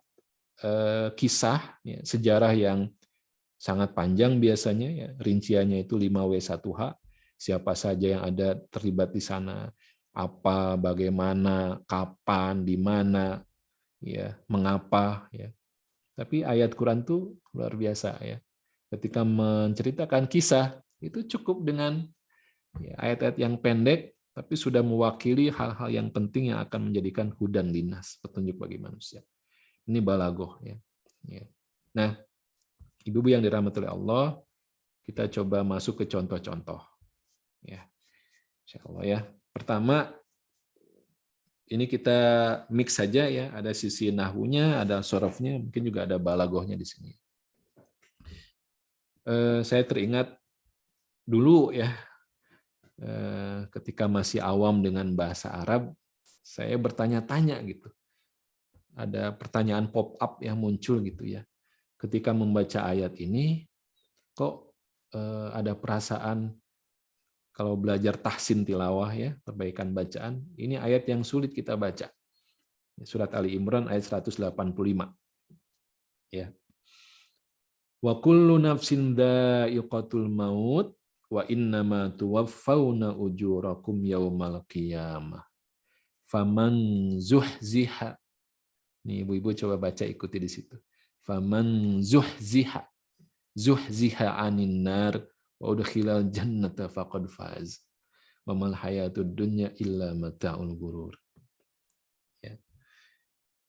kisah, ya, sejarah yang sangat panjang biasanya, ya, rinciannya itu 5W1H, siapa saja yang ada terlibat di sana, apa, bagaimana, kapan, di mana, ya, mengapa, ya. Tapi ayat Quran itu luar biasa ya. Ketika menceritakan kisah, itu cukup dengan ayat-ayat yang pendek, tapi sudah mewakili hal-hal yang penting yang akan menjadikan hudan linnas, petunjuk bagi manusia. Ini balaghah ya. Nah, ibu-ibu yang dirahmati oleh Allah, kita coba masuk ke contoh-contoh. Ya, insya Allah ya. Pertama, ini kita mix saja ya, ada sisi nahwunya, ada sorofnya, mungkin juga ada balaghahnya di sini. Saya teringat dulu ya, ketika masih awam dengan bahasa Arab, saya bertanya-tanya gitu. Ada pertanyaan pop-up yang muncul gitu ya. Ketika membaca ayat ini, kok ada perasaan kalau belajar tahsin tilawah ya, perbaikan bacaan, ini ayat yang sulit kita baca. Surat Ali Imran ayat 185. Ya. Wa kullu nafsin dha'iqatul maut wa innama tuwaffawna ujurakum yaumal qiyamah. Faman zuhziha. Nih ibu-ibu coba baca ikuti di situ. Faman zuhziha 'anin nar wa udkhilal jannata faqad faz. Wa mal hayatud dunya illa mata'ul ghurur. Ya.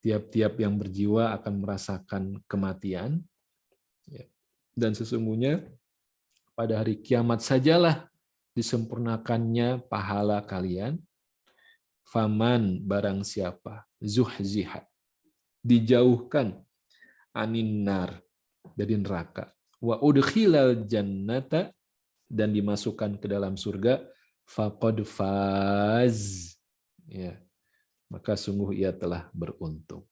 Tiap-tiap yang berjiwa akan merasakan kematian, ya. Dan sesungguhnya pada hari kiamat sajalah disempurnakannya pahala kalian. Faman barang siapa zuhziha dijauhkan aninar dari neraka, wa udkhilal jannata dan dimasukkan ke dalam surga, faqad faz, ya, maka sungguh ia telah beruntung.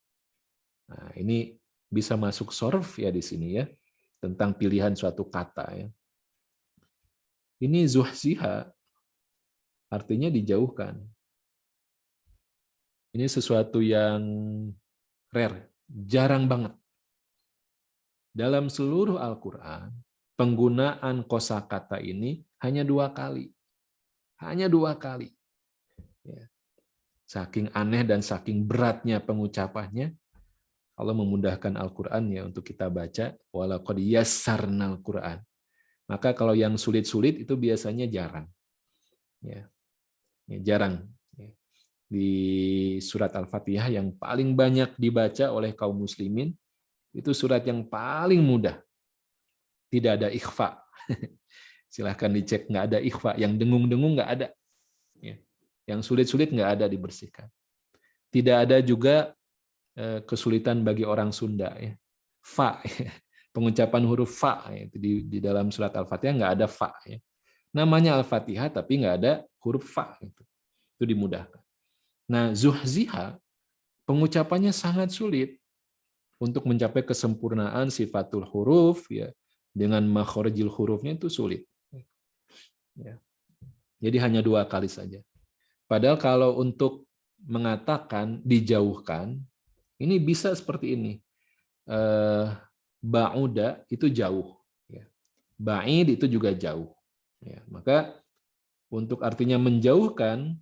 Nah, ini bisa masuk sorf ya di sini ya, tentang pilihan suatu kata ya. Ini zuhziha artinya dijauhkan. Ini sesuatu yang rare, jarang banget. Dalam seluruh Al-Quran, penggunaan kosakata ini hanya 2 kali. Hanya 2 kali. Ya. Saking aneh dan saking beratnya pengucapannya, Allah memudahkan Al-Quran ya untuk kita baca, walaqad yassarnal Quran. Maka kalau yang sulit-sulit itu biasanya jarang. Ya, jarang. Di surat Al-Fatihah yang paling banyak dibaca oleh kaum muslimin, itu surat yang paling mudah. Tidak ada ikhfa. Silahkan dicek, nggak ada ikhfa. Yang dengung-dengung nggak ada. Yang sulit-sulit nggak ada dibersihkan. Tidak ada juga kesulitan bagi orang Sunda. Fa. Pengucapan huruf fa. Di dalam surat Al-Fatihah nggak ada fa. Namanya Al-Fatihah tapi nggak ada huruf fa. Itu dimudahkan. Nah, zuhziha pengucapannya sangat sulit untuk mencapai kesempurnaan sifatul huruf ya, dengan makhorijil hurufnya itu sulit. Ya. Jadi hanya 2 kali saja. Padahal kalau untuk mengatakan dijauhkan, ini bisa seperti ini. Ba'uda itu jauh. Ya. Ba'id itu juga jauh. Ya. Maka untuk artinya menjauhkan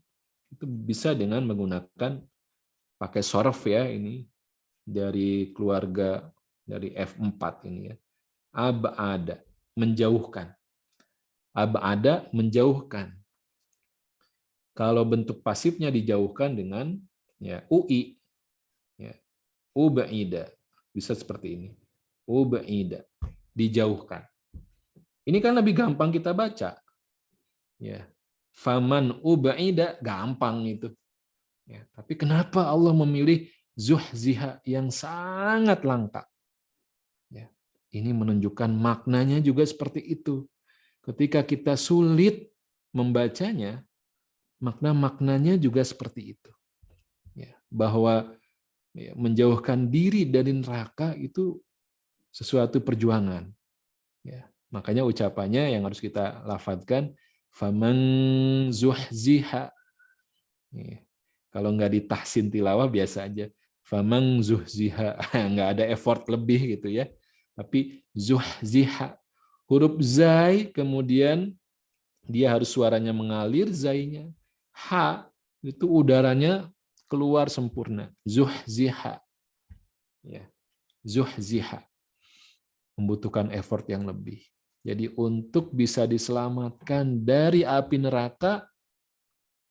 itu bisa dengan menggunakan pakai sorf ya, ini dari keluarga dari F4 ini ya. Ab'ada, menjauhkan. Ab'ada, menjauhkan. Kalau bentuk pasifnya dijauhkan dengan ya UI. Ya. Uba'ida, bisa seperti ini. Uba'ida, dijauhkan. Ini kan lebih gampang kita baca. Ya. Faman uba'ida, gampang itu. Ya, tapi kenapa Allah memilih zuhziha yang sangat langka? Ya, ini menunjukkan maknanya juga seperti itu. Ketika kita sulit membacanya, makna-maknanya juga seperti itu. Ya, bahwa ya, menjauhkan diri dari neraka itu sesuatu perjuangan. Ya, makanya ucapannya yang harus kita lafadzkan, faman zuhziha. Ya. Kalau nggak ditahsin tilawah biasa aja. Famang zuhziha, nggak ada effort lebih gitu ya. Tapi zuhziha, huruf zai kemudian dia harus suaranya mengalir zainya. Ha itu udaranya keluar sempurna. Zuhziha. Ya. Zuhziha. Membutuhkan effort yang lebih. Jadi untuk bisa diselamatkan dari api neraka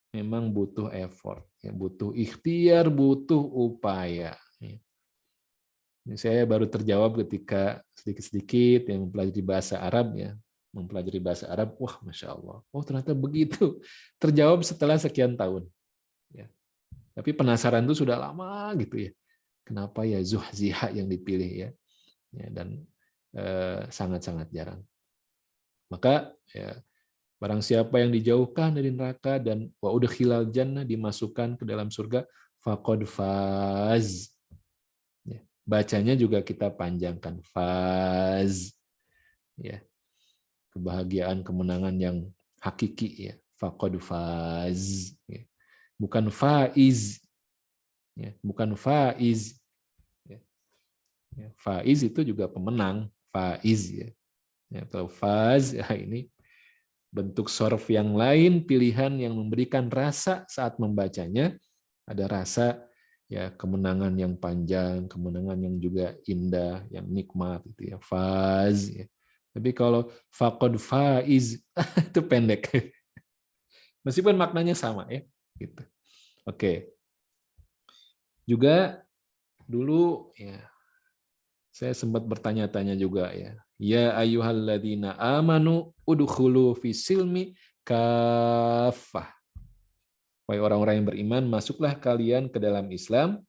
memang butuh effort, ya, butuh ikhtiar, butuh upaya. Ini saya baru terjawab ketika sedikit-sedikit yang mempelajari bahasa Arab ya, mempelajari bahasa Arab, wah masya Allah, oh ternyata begitu. Terjawab setelah sekian tahun. Ya. Tapi penasaran itu sudah lama gitu ya. Kenapa ya zuhziha yang dipilih ya? Ya dan sangat-sangat jarang. Maka ya, barang siapa yang dijauhkan dari neraka dan wa udkhilal jannah, dimasukkan ke dalam surga, faqad faz. Ya, bacanya juga kita panjangkan faz. Ya. Kebahagiaan, kemenangan yang hakiki ya. Faqad faz. Ya. Bukan faiz. Ya, bukan faiz. Ya. Ya, faiz itu juga pemenang, faiz ya. Ya, kalau faz ya ini bentuk sorf yang lain, pilihan yang memberikan rasa saat membacanya, ada rasa ya kemenangan yang panjang, kemenangan yang juga indah, yang nikmat itu ya, faz ya. Tapi kalau faqad faiz itu pendek. Meskipun maknanya sama ya, gitu. Oke. Juga dulu ya saya sempat bertanya-tanya juga ya. Ya ayyuhalladzina amanu udkhulu fis silmi kaffah. Wahai orang-orang yang beriman, masuklah kalian ke dalam Islam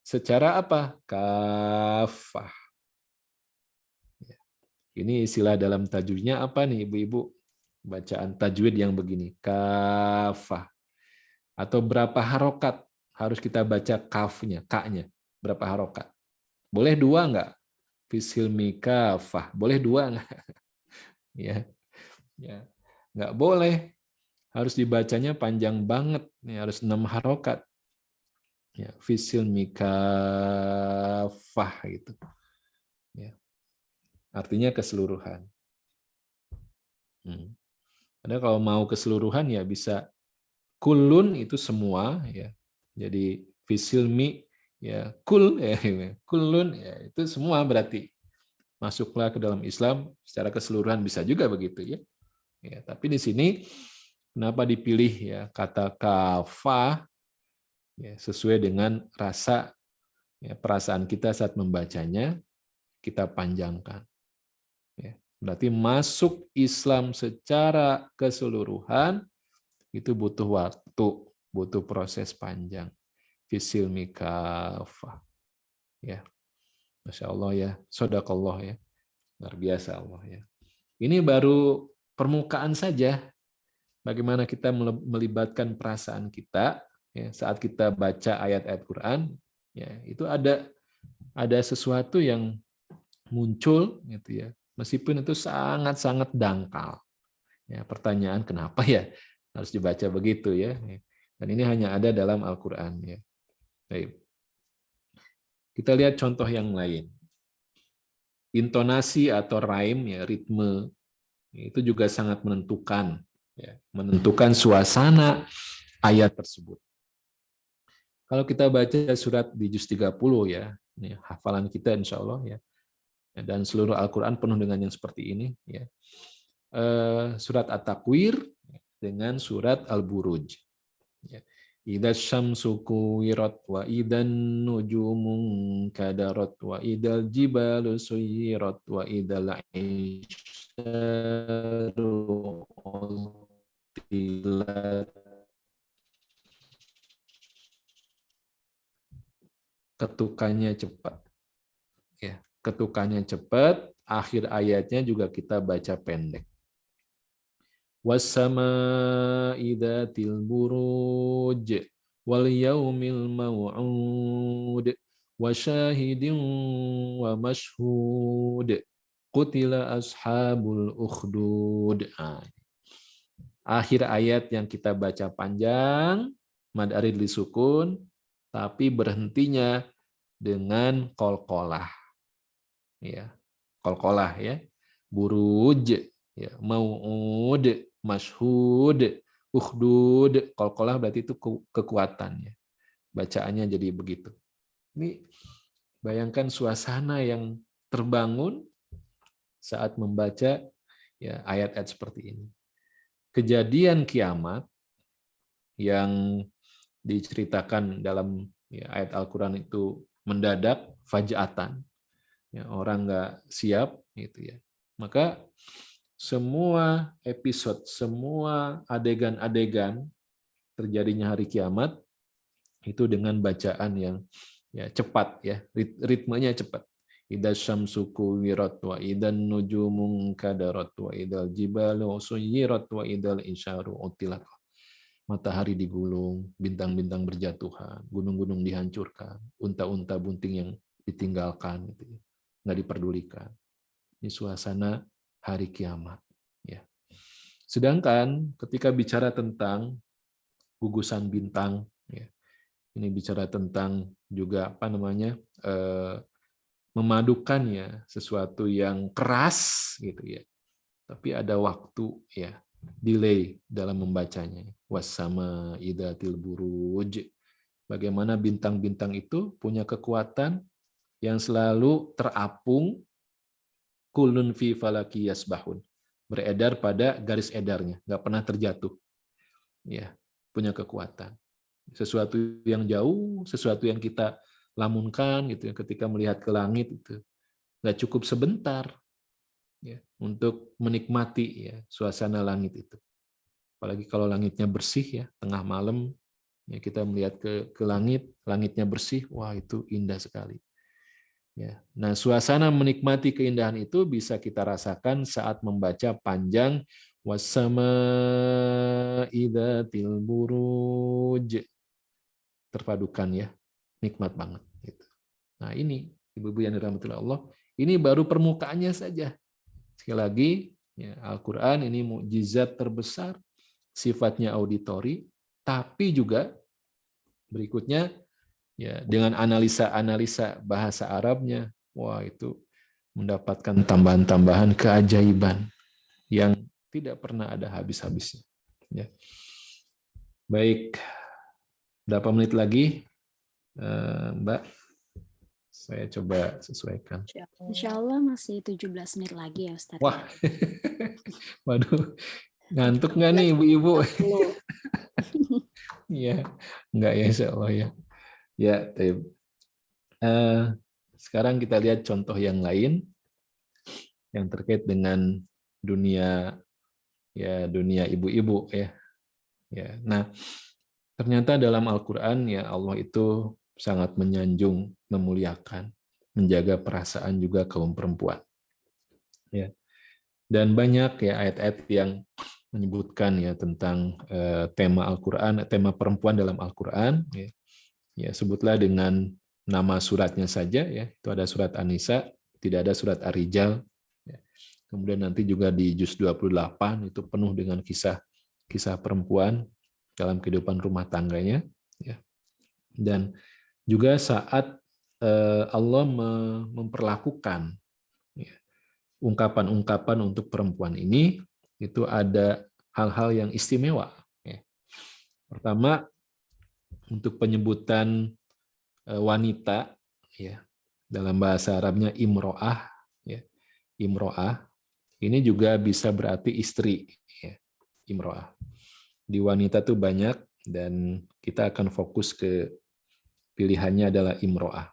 secara apa? Kafah. Ya. Ini istilah dalam tajwidnya apa nih Ibu-ibu? Bacaan tajwid yang begini, kafah. Atau berapa harokat harus kita baca kafnya, kaknya? Berapa harokat? Boleh 2 nggak? Fisilmi kafah. Boleh 2 nggak? Ya, ya, nggak boleh. Harus dibacanya panjang banget. Nih, harus 6 harokat. Ya, fisilmi kafah gitu. Ya, artinya keseluruhan. Padahal kalau mau keseluruhan ya bisa kulun itu semua ya. Jadi fisilmi ya kul ya kulun ya itu semua berarti masuklah ke dalam Islam secara keseluruhan bisa juga begitu ya. Ya, tapi di sini kenapa dipilih ya kata kafah ya sesuai dengan rasa ya, perasaan kita saat membacanya kita panjangkan. Ya, berarti masuk Islam secara keseluruhan itu butuh waktu, butuh proses panjang. Fisil mikafah. Ya, Masya Allah ya, sodakallah ya, luar biasa Allah ya. Ini baru permukaan saja, bagaimana kita melibatkan perasaan kita ya, saat kita baca ayat-ayat Quran, ya itu ada sesuatu yang muncul gitu ya, meskipun itu sangat-sangat dangkal. Ya, pertanyaan kenapa ya harus dibaca begitu ya? Dan ini hanya ada dalam Al-Quran ya. Baik. Kita lihat contoh yang lain. Intonasi atau rhyme ya, ritme itu juga sangat menentukan ya, menentukan suasana ayat tersebut. Kalau kita baca surat di juz 30 ya, ini hafalan kita insya Allah ya. Dan seluruh Al-Quran penuh dengan yang seperti ini ya. Surat At-Takwir dengan surat Al-Buruj. Ya. Idza syamsu kuwirat wa idan nujumu kadarat wa idal jibalu suyirat wa idal isyaru utilat. Ketukannya cepat. Ya, ketukannya cepat, akhir ayatnya juga kita baca pendek. Was-samaa'i dzatil buruj wal yaumil maw'ud wa syahidin wa mashhud qutila ashabul ukhdud. Akhir ayat yang kita baca panjang, mad arid li sukun, tapi berhentinya dengan qalqalah. Ya, qalqalah ya. Buruj ya, mau'ud, mashhud, ukhdud, qalqalah berarti itu kekuatan ya. Bacaannya jadi begitu. Ini bayangkan suasana yang terbangun saat membaca ya ayat-ayat seperti ini. Kejadian kiamat yang diceritakan dalam ya, ayat Al-Qur'an itu mendadak, faja'atan. Ya, orang nggak siap gitu ya. Maka semua episode, semua adegan-adegan terjadinya hari kiamat itu dengan bacaan yang ya cepat ya, ritmenya cepat. Idza syamsu kuwirat wa idan nujumu kadarat wa idal jibalu suyirat wa idal isyaru utilat. Matahari digulung, bintang-bintang berjatuhan, gunung-gunung dihancurkan, unta-unta bunting yang ditinggalkan gitu ya. Nggak diperdulikan. Ini suasana hari kiamat. Ya. Sedangkan ketika bicara tentang gugusan bintang, ya, ini bicara tentang juga apa namanya memadukan ya sesuatu yang keras gitu ya, tapi ada waktu ya delay dalam membacanya. Wassama idzatil buruj. Bagaimana bintang-bintang itu punya kekuatan yang selalu terapung kullun fi falaki yasbahun, beredar pada garis edarnya, nggak pernah terjatuh. Ya, punya kekuatan. Sesuatu yang jauh, sesuatu yang kita lamunkan gitu ya, ketika melihat ke langit itu nggak cukup sebentar ya untuk menikmati ya suasana langit itu. Apalagi kalau langitnya bersih ya, tengah malam Ya, kita melihat ke langit, langitnya bersih, wah itu indah sekali. Ya. Nah, suasana menikmati keindahan itu bisa kita rasakan saat membaca panjang wassama'i dzatil buruj. Terpadukan ya, nikmat banget. Gitu. Nah ini, ibu-ibu yang dirahmati Allah, ini baru permukaannya saja. Sekali lagi, ya, Al-Quran ini mukjizat terbesar, sifatnya auditori, tapi juga berikutnya ya dengan analisa-analisa bahasa Arabnya, wah itu mendapatkan tambahan-tambahan keajaiban yang tidak pernah ada habis-habisnya. Ya. Baik, berapa menit lagi, Mbak? Saya coba sesuaikan. Insya Allah masih 17 menit lagi ya Ustadz. Wah, waduh, ngantuk nggak nih ibu-ibu? Iya, nggak ya insya Allah ya. Ya, sekarang kita lihat contoh yang lain yang terkait dengan dunia ya, dunia ibu-ibu ya. Ya, nah ternyata dalam Al-Quran ya Allah itu sangat menyanjung, memuliakan, menjaga perasaan juga kaum perempuan. Ya. Dan banyak ya ayat-ayat yang menyebutkan ya tentang tema Al-Quran, tema perempuan dalam Al-Quran. Ya. Ya, sebutlah dengan nama suratnya saja ya. Itu ada surat An-Nisa, tidak ada surat Ar-Rijal. Ya. Kemudian nanti juga di juz 28 itu penuh dengan kisah perempuan dalam kehidupan rumah tangganya. Ya. Dan juga saat Allah memperlakukan ungkapan-ungkapan untuk perempuan ini, itu ada hal-hal yang istimewa. Pertama, untuk penyebutan wanita, ya, dalam bahasa Arabnya imro'ah, ya, imro'ah, ini juga bisa berarti istri, ya, imro'ah. Di wanita tuh banyak, dan kita akan fokus ke pilihannya adalah imro'ah.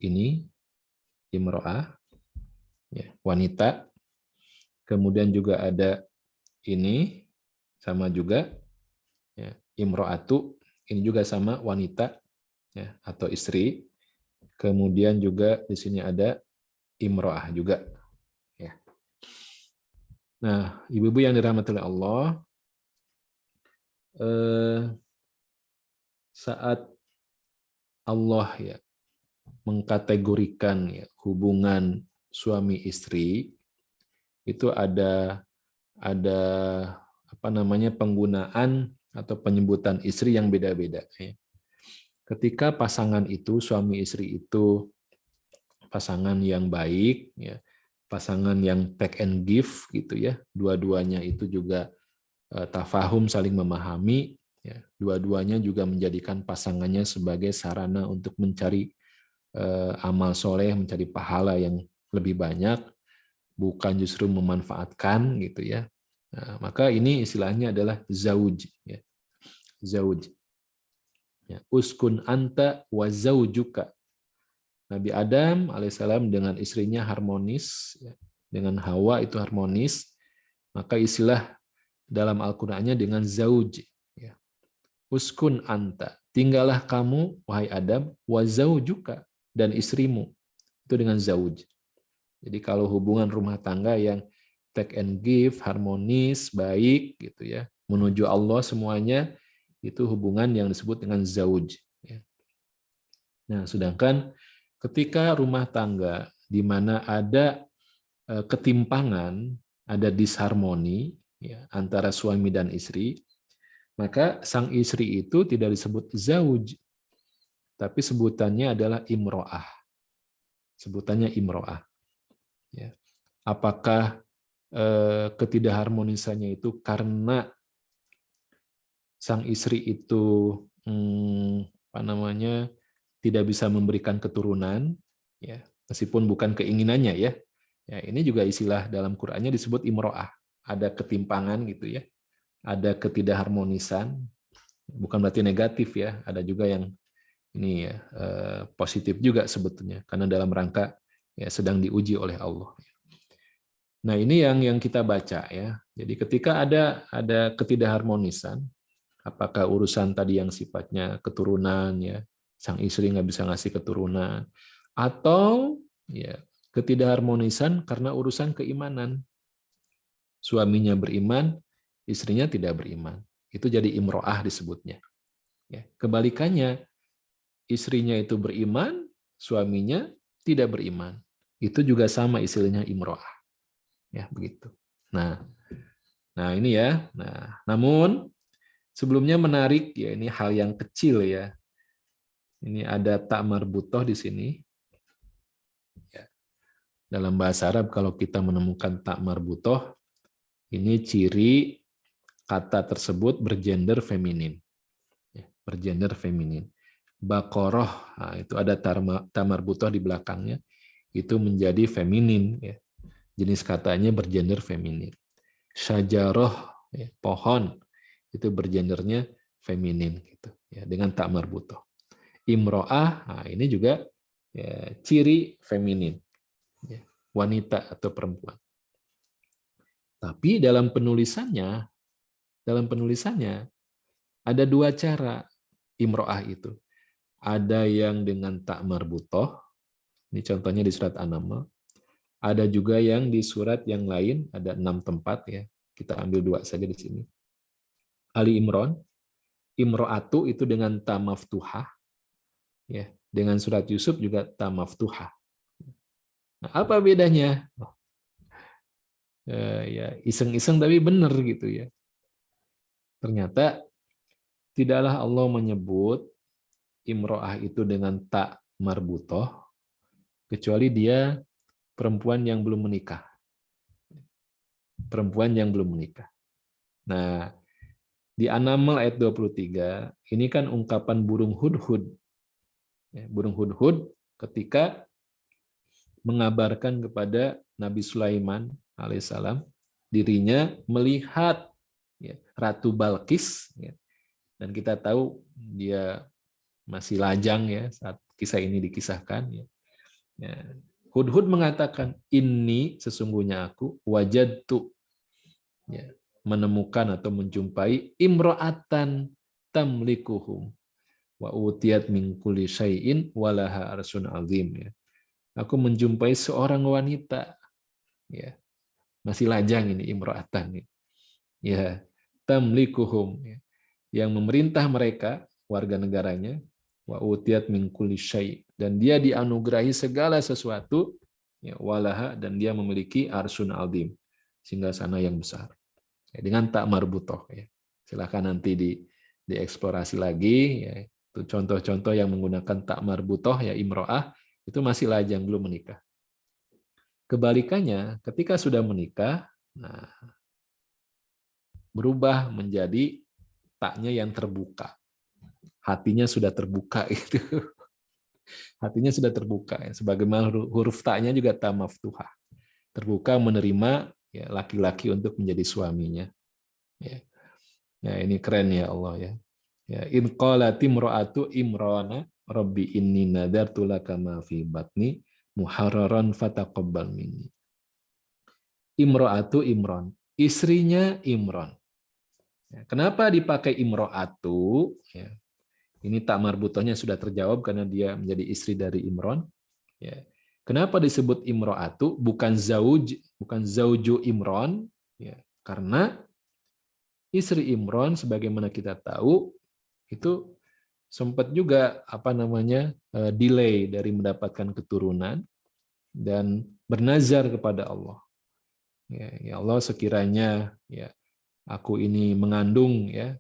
Ini imro'ah, ya, wanita. Kemudian juga ada ini sama juga ya, imro'atu, ini juga sama wanita ya, atau istri. Kemudian juga di sini ada imro'ah juga ya. Nah, ibu-ibu yang dirahmati oleh Allah, saat Allah ya mengkategorikan ya hubungan suami istri, itu ada apa namanya penggunaan atau penyebutan istri yang beda-beda. Ketika pasangan itu, suami istri itu pasangan yang baik, ya, pasangan yang take and give gitu ya, dua-duanya itu juga tafahum, saling memahami, ya, dua-duanya juga menjadikan pasangannya sebagai sarana untuk mencari amal soleh, mencari pahala yang lebih banyak, bukan justru memanfaatkan gitu ya. Nah, maka ini istilahnya adalah zauj, ya. Zauj. Ya, uskun anta wa zaujuka. Nabi Adam alaihissalam dengan istrinya harmonis, ya. Dengan Hawa itu harmonis, maka istilah dalam Al-Qur'annya dengan zauj. Ya. Uskun anta, tinggallah kamu wahai Adam, wa zaujuka, dan istrimu, itu dengan zauj. Jadi kalau hubungan rumah tangga yang take and give, harmonis, baik gitu ya, menuju Allah semuanya, itu hubungan yang disebut dengan zauj. Nah, sedangkan ketika rumah tangga di mana ada ketimpangan, ada disharmoni ya, antara suami dan istri, maka sang istri itu tidak disebut zauj, tapi sebutannya adalah imro'ah. Sebutannya imro'ah. Ya. Apakah ketidakharmonisannya itu karena sang istri itu apa namanya tidak bisa memberikan keturunan, ya, meskipun bukan keinginannya ya. Ya, ini juga istilah dalam Qur'annya disebut imro'ah. Ada ketimpangan gitu ya, ada ketidakharmonisan, bukan berarti negatif ya. Ada juga yang ini ya positif juga sebetulnya, karena dalam rangka ya sedang diuji oleh Allah. Nah, ini yang kita baca ya. Jadi ketika ada ketidakharmonisan, Apakah urusan tadi yang sifatnya keturunan, ya, sang istri nggak bisa ngasih keturunan, atau ya ketidakharmonisan karena urusan keimanan. Suaminya beriman, istrinya tidak beriman. Itu jadi imro'ah disebutnya. Ya, kebalikannya, istrinya itu beriman, suaminya tidak beriman. Itu juga sama istilahnya imro'ah. Ya, begitu. Nah ini ya. Nah, namun sebelumnya menarik ya, ini hal yang kecil ya. Ini ada tak marbutoh di sini. Ya. Dalam bahasa Arab kalau kita menemukan tak marbutoh, ini ciri kata tersebut bergender feminin. Ya, bergender feminin. Baqarah, nah, itu ada tak marbutoh di belakangnya, itu menjadi feminin. Ya. Jenis katanya bergender feminin. Syajarah, ya, pohon, itu bergendernya feminin gitu ya, dengan tak marbutoh. Imro'ah, nah ini juga ya, ciri feminin, ya, wanita atau perempuan. Tapi dalam penulisannya ada dua cara imro'ah itu. Ada yang dengan tak marbutoh, ini contohnya di surat An-Naml. Ada juga yang di surat yang lain, ada 6 tempat ya. Kita ambil 2 saja di sini. Ali Imran, imro'atu itu dengan ta maftuhah, ya. Dengan surat Yusuf juga ta maftuhah. Nah, apa bedanya? Ya iseng-iseng tapi benar gitu ya. Ternyata tidaklah Allah menyebut imro'ah itu dengan ta marbutoh kecuali dia perempuan yang belum menikah. Perempuan yang belum menikah. Nah, di An-Naml ayat 23, ini kan ungkapan burung hudhud. Burung hudhud ketika mengabarkan kepada Nabi Sulaiman alaihissalam dirinya melihat ya, Ratu Balkis, ya, dan kita tahu dia masih lajang ya saat kisah ini dikisahkan. Ya. Ya. Hudhud mengatakan, ini sesungguhnya aku wajadtu, ya, menemukan atau menjumpai imro'atan tamlikuhum wa utiyat min kulli syai'in walaha arsun azim. Ya. Aku menjumpai seorang wanita, ya, masih lajang ini imro'atan, ya, tamlikuhum, ya, yang memerintah mereka, warga negaranya, wa utiyat min kulli syai', dan dia dianugerahi segala sesuatu, ya, walaha, dan dia memiliki arsun azim, singgasana yang besar. Ya, dengan tak marbutoh, ya. Silahkan nanti dieksplorasi lagi, ya. Itu contoh-contoh yang menggunakan tak marbutoh, ya, imro'ah, itu masih lajang, belum menikah. Kebalikannya, ketika sudah menikah, nah, berubah menjadi taknya yang terbuka. Hatinya sudah terbuka itu. Hatinya sudah terbuka. Ya. Sebagaimana huruf taknya juga ta maftuhah. Terbuka menerima ya, laki-laki untuk menjadi suaminya. Ya. Ya, ini keren ya Allah ya. Ya, in qalati imra'atu imrana rabbi inni nadartu laka ma fi batni muharraran fataqabbal minni. Imra'atu Imron, istrinya Imron. Kenapa dipakai imro'atu? Ya, ini tak marbutohnya sudah terjawab karena dia menjadi istri dari Imron. Ya. Kenapa disebut imro'atu? Bukan zauju Imron? Ya. Karena istri Imron, sebagaimana kita tahu, itu sempat juga delay dari mendapatkan keturunan dan bernazar kepada Allah. Ya Allah, sekiranya ya aku ini mengandung, ya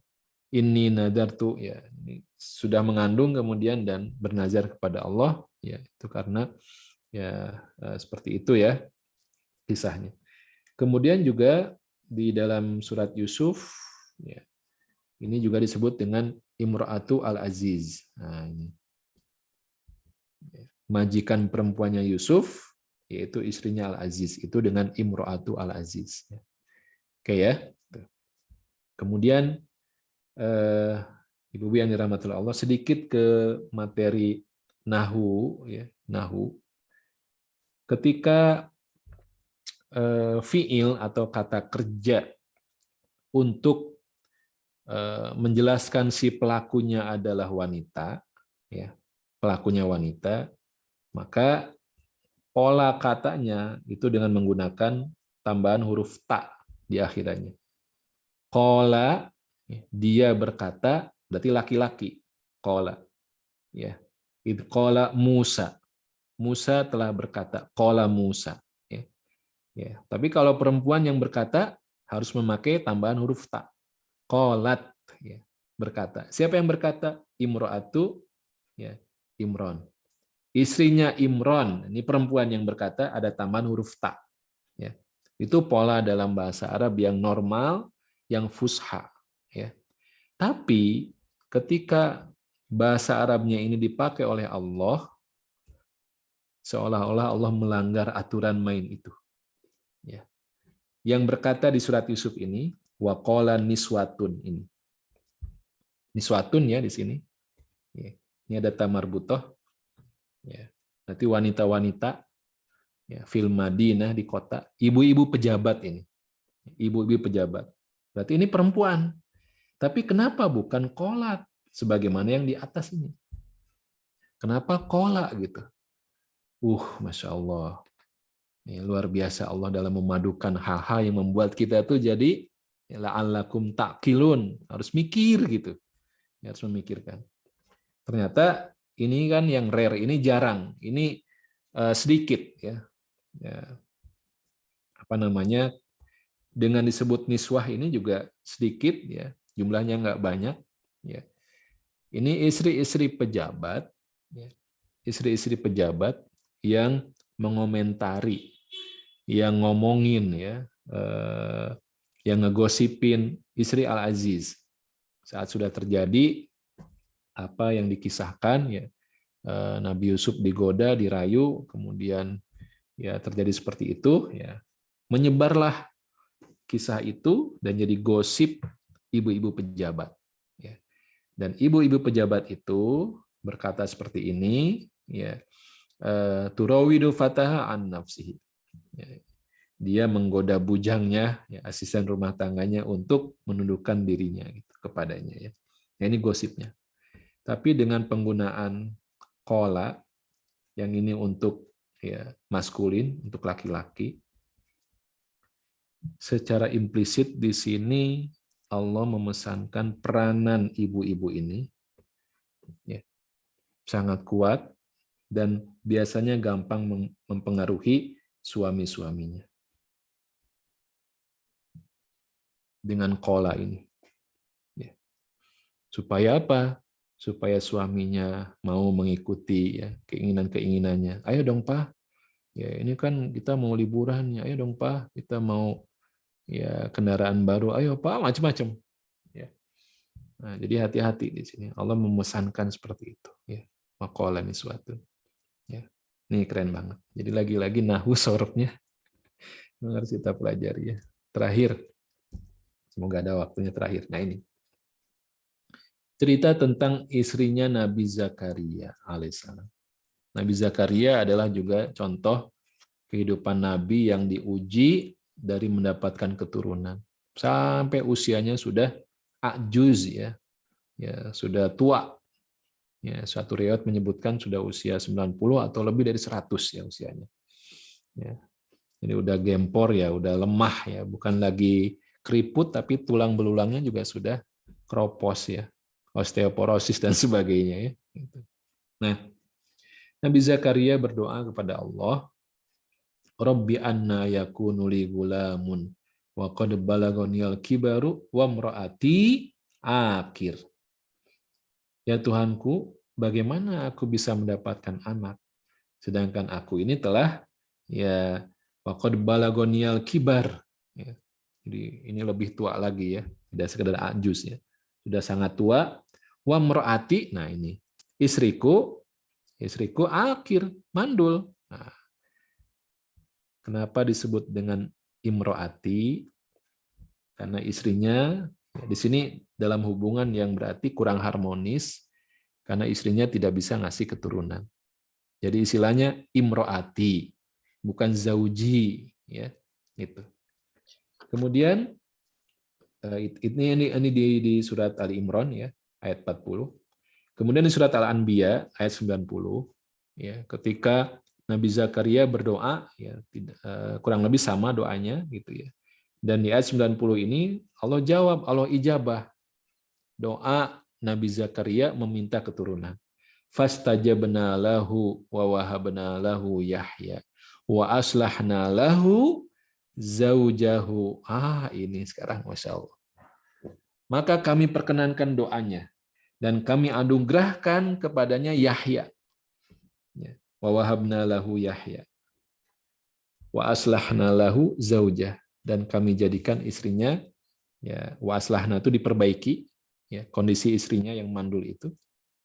ini nadartu, ya ini sudah mengandung kemudian dan bernazar kepada Allah, ya itu karena ya seperti itu ya kisahnya. Kemudian juga di dalam surat Yusuf, ya, ini juga disebut dengan Imra'atu al-Aziz. Nah, ini. Majikan perempuannya Yusuf, yaitu istrinya Al-Aziz, itu dengan Imra'atu al-Aziz. Oke ya. Kemudian Ibu-ibu yang dirahmati Allah, sedikit ke materi nahu, ya, nahu. Ketika fiil atau kata kerja untuk menjelaskan si pelakunya adalah wanita, ya, pelakunya wanita, maka pola katanya itu dengan menggunakan tambahan huruf ta di akhirannya. Qala, dia berkata, berarti laki-laki. Qala, ya. Id qala Musa. Musa telah berkata. Qala Musa. Ya. Ya. Tapi kalau perempuan yang berkata harus memakai tambahan huruf ta. Qalat, ya, berkata. Siapa yang berkata? Imro'atu, ya, Imron. Istrinya Imron, ini perempuan yang berkata, ada tambahan huruf ta. Ya. Itu pola dalam bahasa Arab yang normal, yang fusha. Ya. Tapi ketika bahasa Arabnya ini dipakai oleh Allah, seolah-olah Allah melanggar aturan main itu. Ya. Yang berkata di surat Yusuf ini, waqala niswatun ini. Niswatun ya di sini. Ya. Ini ada tamar butoh. Ya. Nanti wanita-wanita, ya, fil Madinah di kota, ibu-ibu pejabat ini. Ibu-ibu pejabat. Berarti ini perempuan. Tapi kenapa bukan qolat sebagaimana yang di atas ini? Kenapa qola gitu? Masya Allah. Ini luar biasa Allah dalam memadukan hal-hal yang membuat kita tuh jadi la'allakum ta'qilun, harus mikir gitu. Harus memikirkan. Ternyata ini kan yang rare, ini jarang, ini sedikit ya. Apa namanya? Dengan disebut niswah ini juga sedikit ya, jumlahnya nggak banyak ya. Ini istri-istri pejabat ya. Istri-istri pejabat yang mengomentari, yang ngomongin ya, yang ngegosipin istri Al-Aziz saat sudah terjadi apa yang dikisahkan ya, Nabi Yusuf digoda, dirayu, kemudian ya terjadi seperti itu ya, menyebarlah kisah itu dan jadi gosip ibu-ibu pejabat. Ya. Dan ibu-ibu pejabat itu berkata seperti ini, ya, turawidu fataha an nafsihi. Ya. Dia menggoda bujangnya, ya, asisten rumah tangganya untuk menundukkan dirinya gitu, kepadanya. Ya. Ya, ini gosipnya. Tapi dengan penggunaan qola, yang ini untuk ya, maskulin, untuk laki-laki, secara implisit di sini Allah memesankan peranan ibu-ibu ini ya, sangat kuat dan biasanya gampang mempengaruhi suami-suaminya dengan qola ini. Ya. Supaya apa? Supaya suaminya mau mengikuti ya, keinginan-keinginannya. Ayo dong Pak, ya ini kan kita mau liburan, ya. Ayo dong Pak, kita mau ya kendaraan baru, ayo Pak, macam-macam. Ya. Nah, jadi hati-hati di sini. Allah memesankan seperti itu. Ya. Maqala niswatun. Ya. Ini keren banget. Jadi lagi-lagi nahwu sorofnya harus kita pelajari ya. Terakhir, semoga ada waktunya terakhir. Nah ini cerita tentang istrinya Nabi Zakaria alaihissalam. Nabi Zakaria adalah juga contoh kehidupan Nabi yang diuji dari mendapatkan keturunan sampai usianya sudah ajuz ya, ya sudah tua. Ya, suatu riwayat menyebutkan sudah usia 90 atau lebih dari 100 ya usianya. Ya. Jadi udah gempor ya, udah lemah ya, bukan lagi keriput tapi tulang belulangnya juga sudah kropos ya, osteoporosis dan sebagainya ya. Nah, Nabi Zakaria berdoa kepada Allah, Rabbi anna yakunu li gulamun wa qad balaghaniyal kibaru wa imraati akir. Ya Tuhanku, bagaimana aku bisa mendapatkan anak sedangkan aku ini telah ya wa qad balaghaniyal kibar. Ya. Jadi ini lebih tua lagi ya, tidak sekedar ajus ya. Sudah sangat tua. Wa imraati, nah ini istriku akir, mandul. Nah, kenapa disebut dengan imroati? Karena istrinya di sini dalam hubungan yang berarti kurang harmonis, karena istrinya tidak bisa ngasih keturunan. Jadi istilahnya imroati, bukan zauji, ya, gitu. Kemudian Ini di surat Ali Imran ya, ayat 40. Kemudian di surat Al-Anbiya ayat 90 ya, ketika Nabi Zakaria berdoa ya kurang lebih sama doanya gitu ya. Dan di ayat 90 ini Allah jawab, Allah ijabah doa Nabi Zakaria meminta keturunan. Fastajabna lahu wa wahabna lahu Yahya wa aslahna lahu zaujahu. Ini sekarang Masya Allah. Maka kami perkenankan doanya dan kami anugerahkan kepadanya Yahya. Wa wahabna lahu Yahya. Wa aslahna lahu zaujah, dan kami jadikan istrinya ya, wa aslahna itu diperbaiki ya, kondisi istrinya yang mandul itu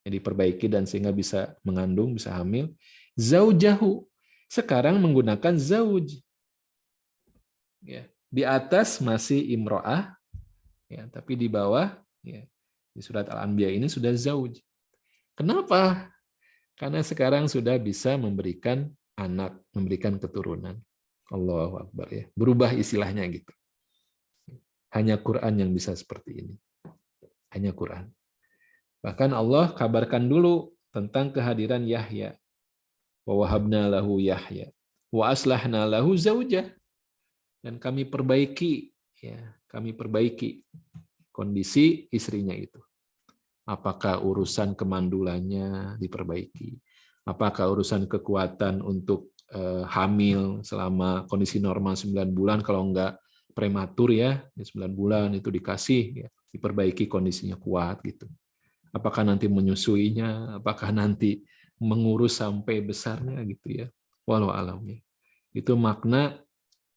ya, diperbaiki dan sehingga bisa mengandung, bisa hamil. Zaujahu sekarang menggunakan zauj. Ya, di atas masih imro'ah ya, tapi di bawah ya, di surat Al-Anbiya ini sudah zauj. Kenapa? Karena sekarang sudah bisa memberikan anak, memberikan keturunan. Allahu Akbar ya. Berubah istilahnya gitu. Hanya Quran yang bisa seperti ini. Hanya Quran. Bahkan Allah kabarkan dulu tentang kehadiran Yahya. Wa wahabna lahu Yahya. Wa aslahna lahu zaujah. Dan kami perbaiki ya, kami perbaiki kondisi istrinya itu. Apakah urusan kemandulannya diperbaiki? Apakah urusan kekuatan untuk hamil selama kondisi normal 9 bulan, kalau enggak prematur ya, 9 bulan itu dikasih, ya, diperbaiki kondisinya kuat gitu. Apakah nanti menyusuinya, apakah nanti mengurus sampai besarnya gitu ya. Walau alamnya. Itu makna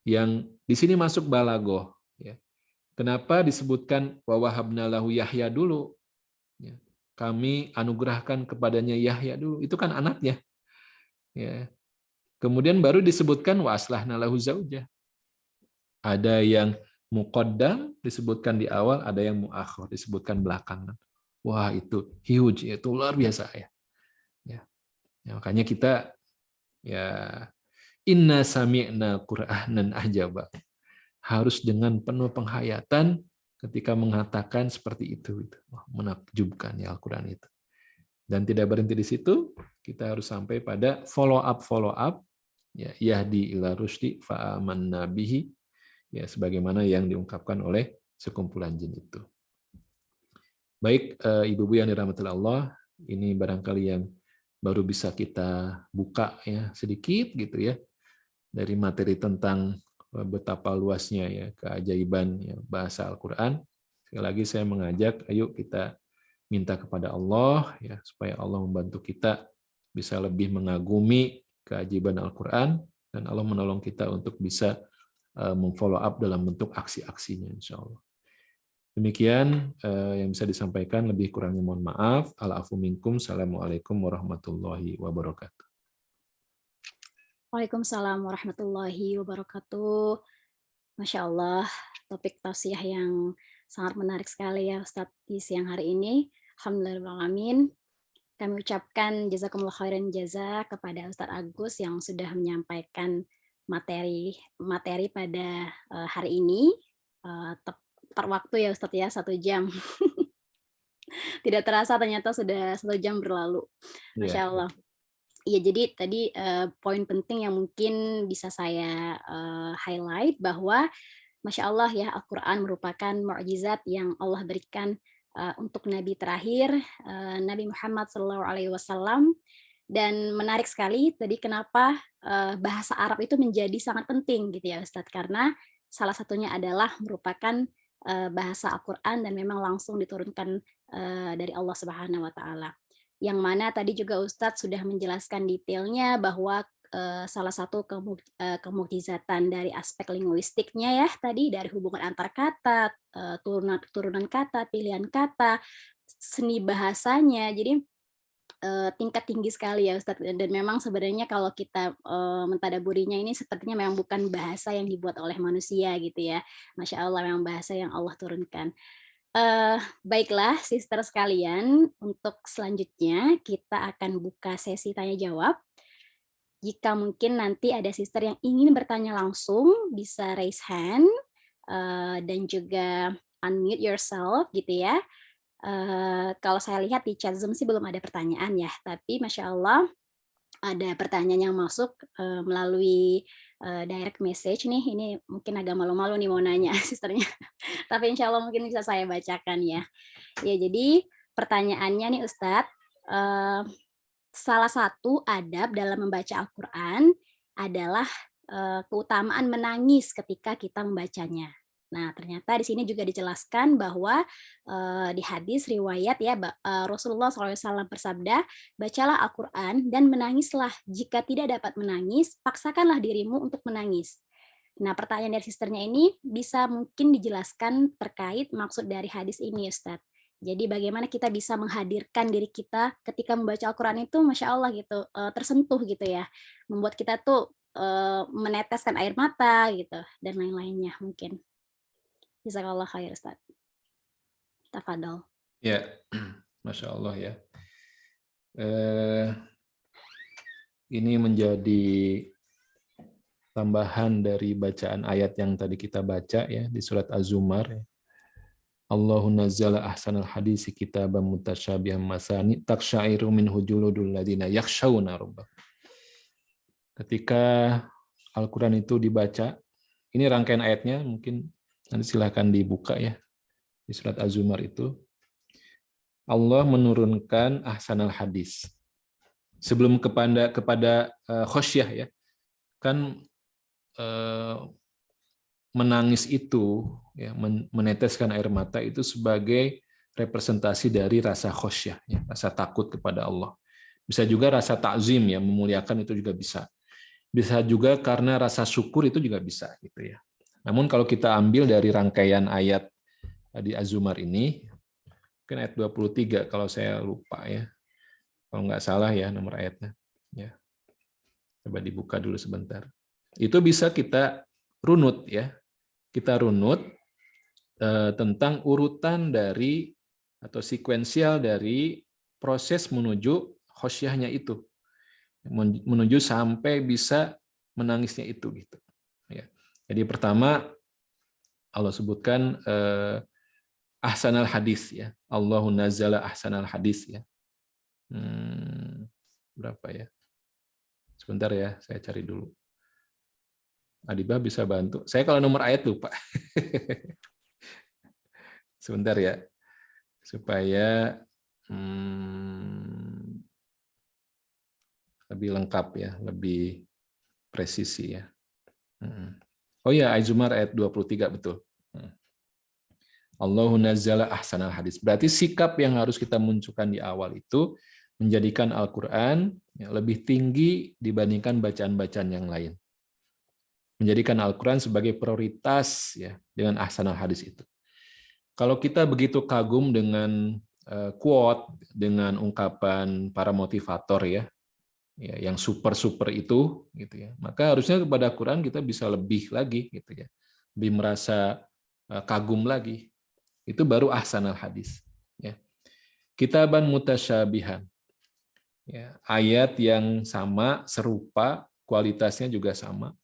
yang di sini masuk balagoh. Ya. Kenapa disebutkan wa wahabna lahu Yahya dulu? Ya. Kami anugerahkan kepadanya Yahya dulu. Itu kan anaknya. Ya. Kemudian baru disebutkan wa aslahna lahu zaujah. Ada yang muqaddam disebutkan di awal, ada yang muakhir disebutkan belakangan. Wah, itu huge, itu luar biasa ya. Ya, makanya kita ya inna sami'na Qur'anan ajaba. Harus dengan penuh penghayatan ketika mengatakan seperti itu. Wah, menakjubkan ya Al-Qur'an itu. Dan tidak berhenti di situ, kita harus sampai pada follow up ya, yahdi ila rusdi fa amanna bihi ya, sebagaimana yang diungkapkan oleh sekumpulan jin itu. Baik, ibu-ibu yang dirahmati Allah, ini barangkali yang baru bisa kita buka ya sedikit gitu ya dari materi tentang betapa luasnya ya keajaiban ya, bahasa Al-Qur'an. Sekali lagi saya mengajak, ayo kita minta kepada Allah ya supaya Allah membantu kita bisa lebih mengagumi keajaiban Al-Qur'an, dan Allah menolong kita untuk bisa memfollow up dalam bentuk aksi-aksinya insyaallah. Demikian yang bisa disampaikan, lebih kurangnya mohon maaf. Al-afu minkum. Assalamualaikum warahmatullahi wabarakatuh. Waalaikumsalam warahmatullahi wabarakatuh. Masya Allah, topik tausiah yang sangat menarik sekali ya Ustadz di siang hari ini. Alhamdulillahirrahmanirrahim. Kami ucapkan jazakumullah khairan jaza kepada Ustadz Agus yang sudah menyampaikan materi pada hari ini. Per waktu ya Ustadz ya, 1 jam. Tidak terasa ternyata sudah 1 jam berlalu. Masya Allah. Iya, jadi tadi poin penting yang mungkin bisa saya highlight bahwa Masya Allah ya, Al-Quran merupakan mukjizat yang Allah berikan untuk Nabi terakhir, Nabi Muhammad SAW. Dan menarik sekali tadi kenapa bahasa Arab itu menjadi sangat penting gitu ya Ustadz, karena salah satunya adalah merupakan bahasa Al-Quran dan memang langsung diturunkan dari Allah Subhanahu wa Ta'ala. Yang mana tadi juga Ustadz sudah menjelaskan detailnya bahwa salah satu kemukjizatan dari aspek linguistiknya ya tadi, dari hubungan antar kata, turunan kata, pilihan kata, seni bahasanya. Jadi tingkat tinggi sekali ya Ustadz, dan memang sebenarnya kalau kita mentadaburinya ini sepertinya memang bukan bahasa yang dibuat oleh manusia gitu ya. Masya Allah, memang bahasa yang Allah turunkan. Baiklah sister sekalian, untuk selanjutnya kita akan buka sesi tanya jawab. Jika mungkin nanti ada sister yang ingin bertanya langsung, bisa raise hand dan juga unmute yourself gitu ya. Kalau saya lihat di chat Zoom sih belum ada pertanyaan ya, tapi Masya Allah ada pertanyaan yang masuk melalui direct message nih. Ini mungkin agak malu-malu nih mau nanya sisternya, tapi Insya Allah mungkin bisa saya bacakan ya. Ya, jadi pertanyaannya nih Ustadz, salah satu adab dalam membaca Al-Quran adalah keutamaan menangis ketika kita membacanya. Nah, ternyata di sini juga dijelaskan bahwa di hadis riwayat ya Rasulullah SAW bersabda, bacalah Al-Quran dan menangislah. Jika tidak dapat menangis, paksakanlah dirimu untuk menangis. Nah, pertanyaan dari sisternya ini bisa mungkin dijelaskan terkait maksud dari hadis ini, Ustadz. Jadi bagaimana kita bisa menghadirkan diri kita ketika membaca Al-Quran itu, Masya Allah gitu, tersentuh gitu ya. Membuat kita tuh meneteskan air mata gitu, dan lain-lainnya mungkin. Jazakallah khair, Ustaz. Tafadol. Ya, Masya Allah ya. Ini menjadi tambahan dari bacaan ayat yang tadi kita baca ya di surat Az-Zumar. Allahu nazzala ahsanal hadisi kitaban mutasyabihan masani taksyairu minhu juludul ladina yakhshawna rabbahum. Ketika Al-Quran itu dibaca, ini rangkaian ayatnya, mungkin nanti silahkan dibuka ya, di surat Az-Zumar itu. Allah menurunkan ahsanal hadis. Sebelum kepada khosyah ya, kan menangis itu, ya, meneteskan air mata itu sebagai representasi dari rasa khosyah, ya, rasa takut kepada Allah. Bisa juga rasa takzim ya, memuliakan itu juga bisa. Bisa juga karena rasa syukur itu juga bisa gitu ya. Namun kalau kita ambil dari rangkaian ayat di Az-Zumar ini, mungkin ayat 23 kalau saya lupa ya. Kalau nggak salah ya nomor ayatnya. Ya. Coba dibuka dulu sebentar. Itu bisa kita runut ya. Kita runut tentang urutan dari atau sekuensial dari proses menuju khosyahnya itu. Menuju sampai bisa menangisnya itu gitu. Ya. Jadi pertama Allah sebutkan ahsanal hadis ya. Allahu nazzala ahsanal hadis ya. Berapa ya? Sebentar ya, saya cari dulu. Adibah bisa bantu. Saya kalau nomor ayat lupa. Sebentar ya. Supaya lebih lengkap ya, lebih presisi ya. Oh ya, Az-Zumar ayat 23 betul. Allahu nazzala ahsanal hadis. Berarti sikap yang harus kita munculkan di awal itu menjadikan Al-Quran lebih tinggi dibandingkan bacaan-bacaan yang lain. Menjadikan Al-Quran sebagai prioritas ya dengan ahsanal hadis itu. Kalau kita begitu kagum dengan quote, dengan ungkapan para motivator ya yang super itu gitu ya, maka harusnya kepada Quran kita bisa lebih lagi gitu ya, lebih merasa kagum lagi. Itu baru ahsanal hadis ya. Kitaban mutasyabihan ya, ayat yang sama, serupa, kualitasnya juga sama,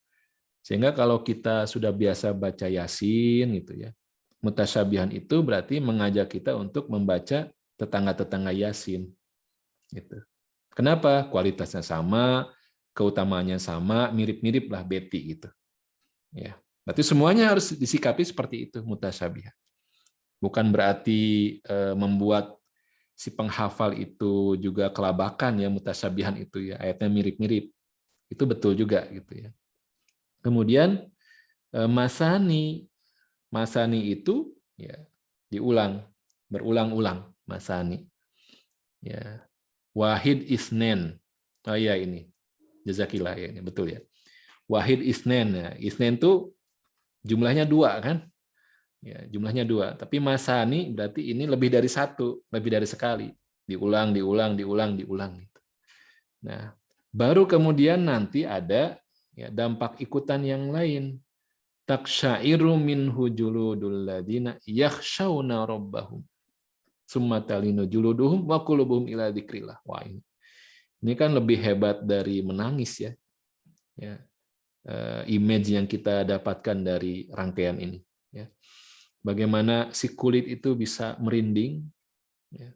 sehingga kalau kita sudah biasa baca Yasin gitu ya, mutasyabihan itu berarti mengajak kita untuk membaca tetangga-tetangga Yasin gitu. Kenapa? Kualitasnya sama, keutamaannya sama, mirip-mirip lah Betty gitu. Ya, berarti semuanya harus disikapi seperti itu, mutasyabihan. Bukan berarti membuat si penghafal itu juga kelabakan ya, mutasyabihan itu ya, ayatnya mirip-mirip. Itu betul juga gitu ya. Kemudian masani itu ya diulang, berulang-ulang masani. Ya. Wahid isnen. Oh iya ini. Jazakillah ya, ini betul ya. Wahid isnen ya. Isnen itu jumlahnya 2 kan? Ya, jumlahnya 2. Tapi masani berarti ini lebih dari 1, lebih dari sekali. Diulang gitu. Nah, baru kemudian nanti ada ya, dampak ikutan yang lain. Taksyairu minhu juludul ladina yakhshawna rabbahum. Summa talinu juluduhum wa qulubuhum ila dzikrillah. Wah, ini kan lebih hebat dari menangis ya. Image yang kita dapatkan dari rangkaian ini. ya. Bagaimana si kulit itu bisa merinding, ya.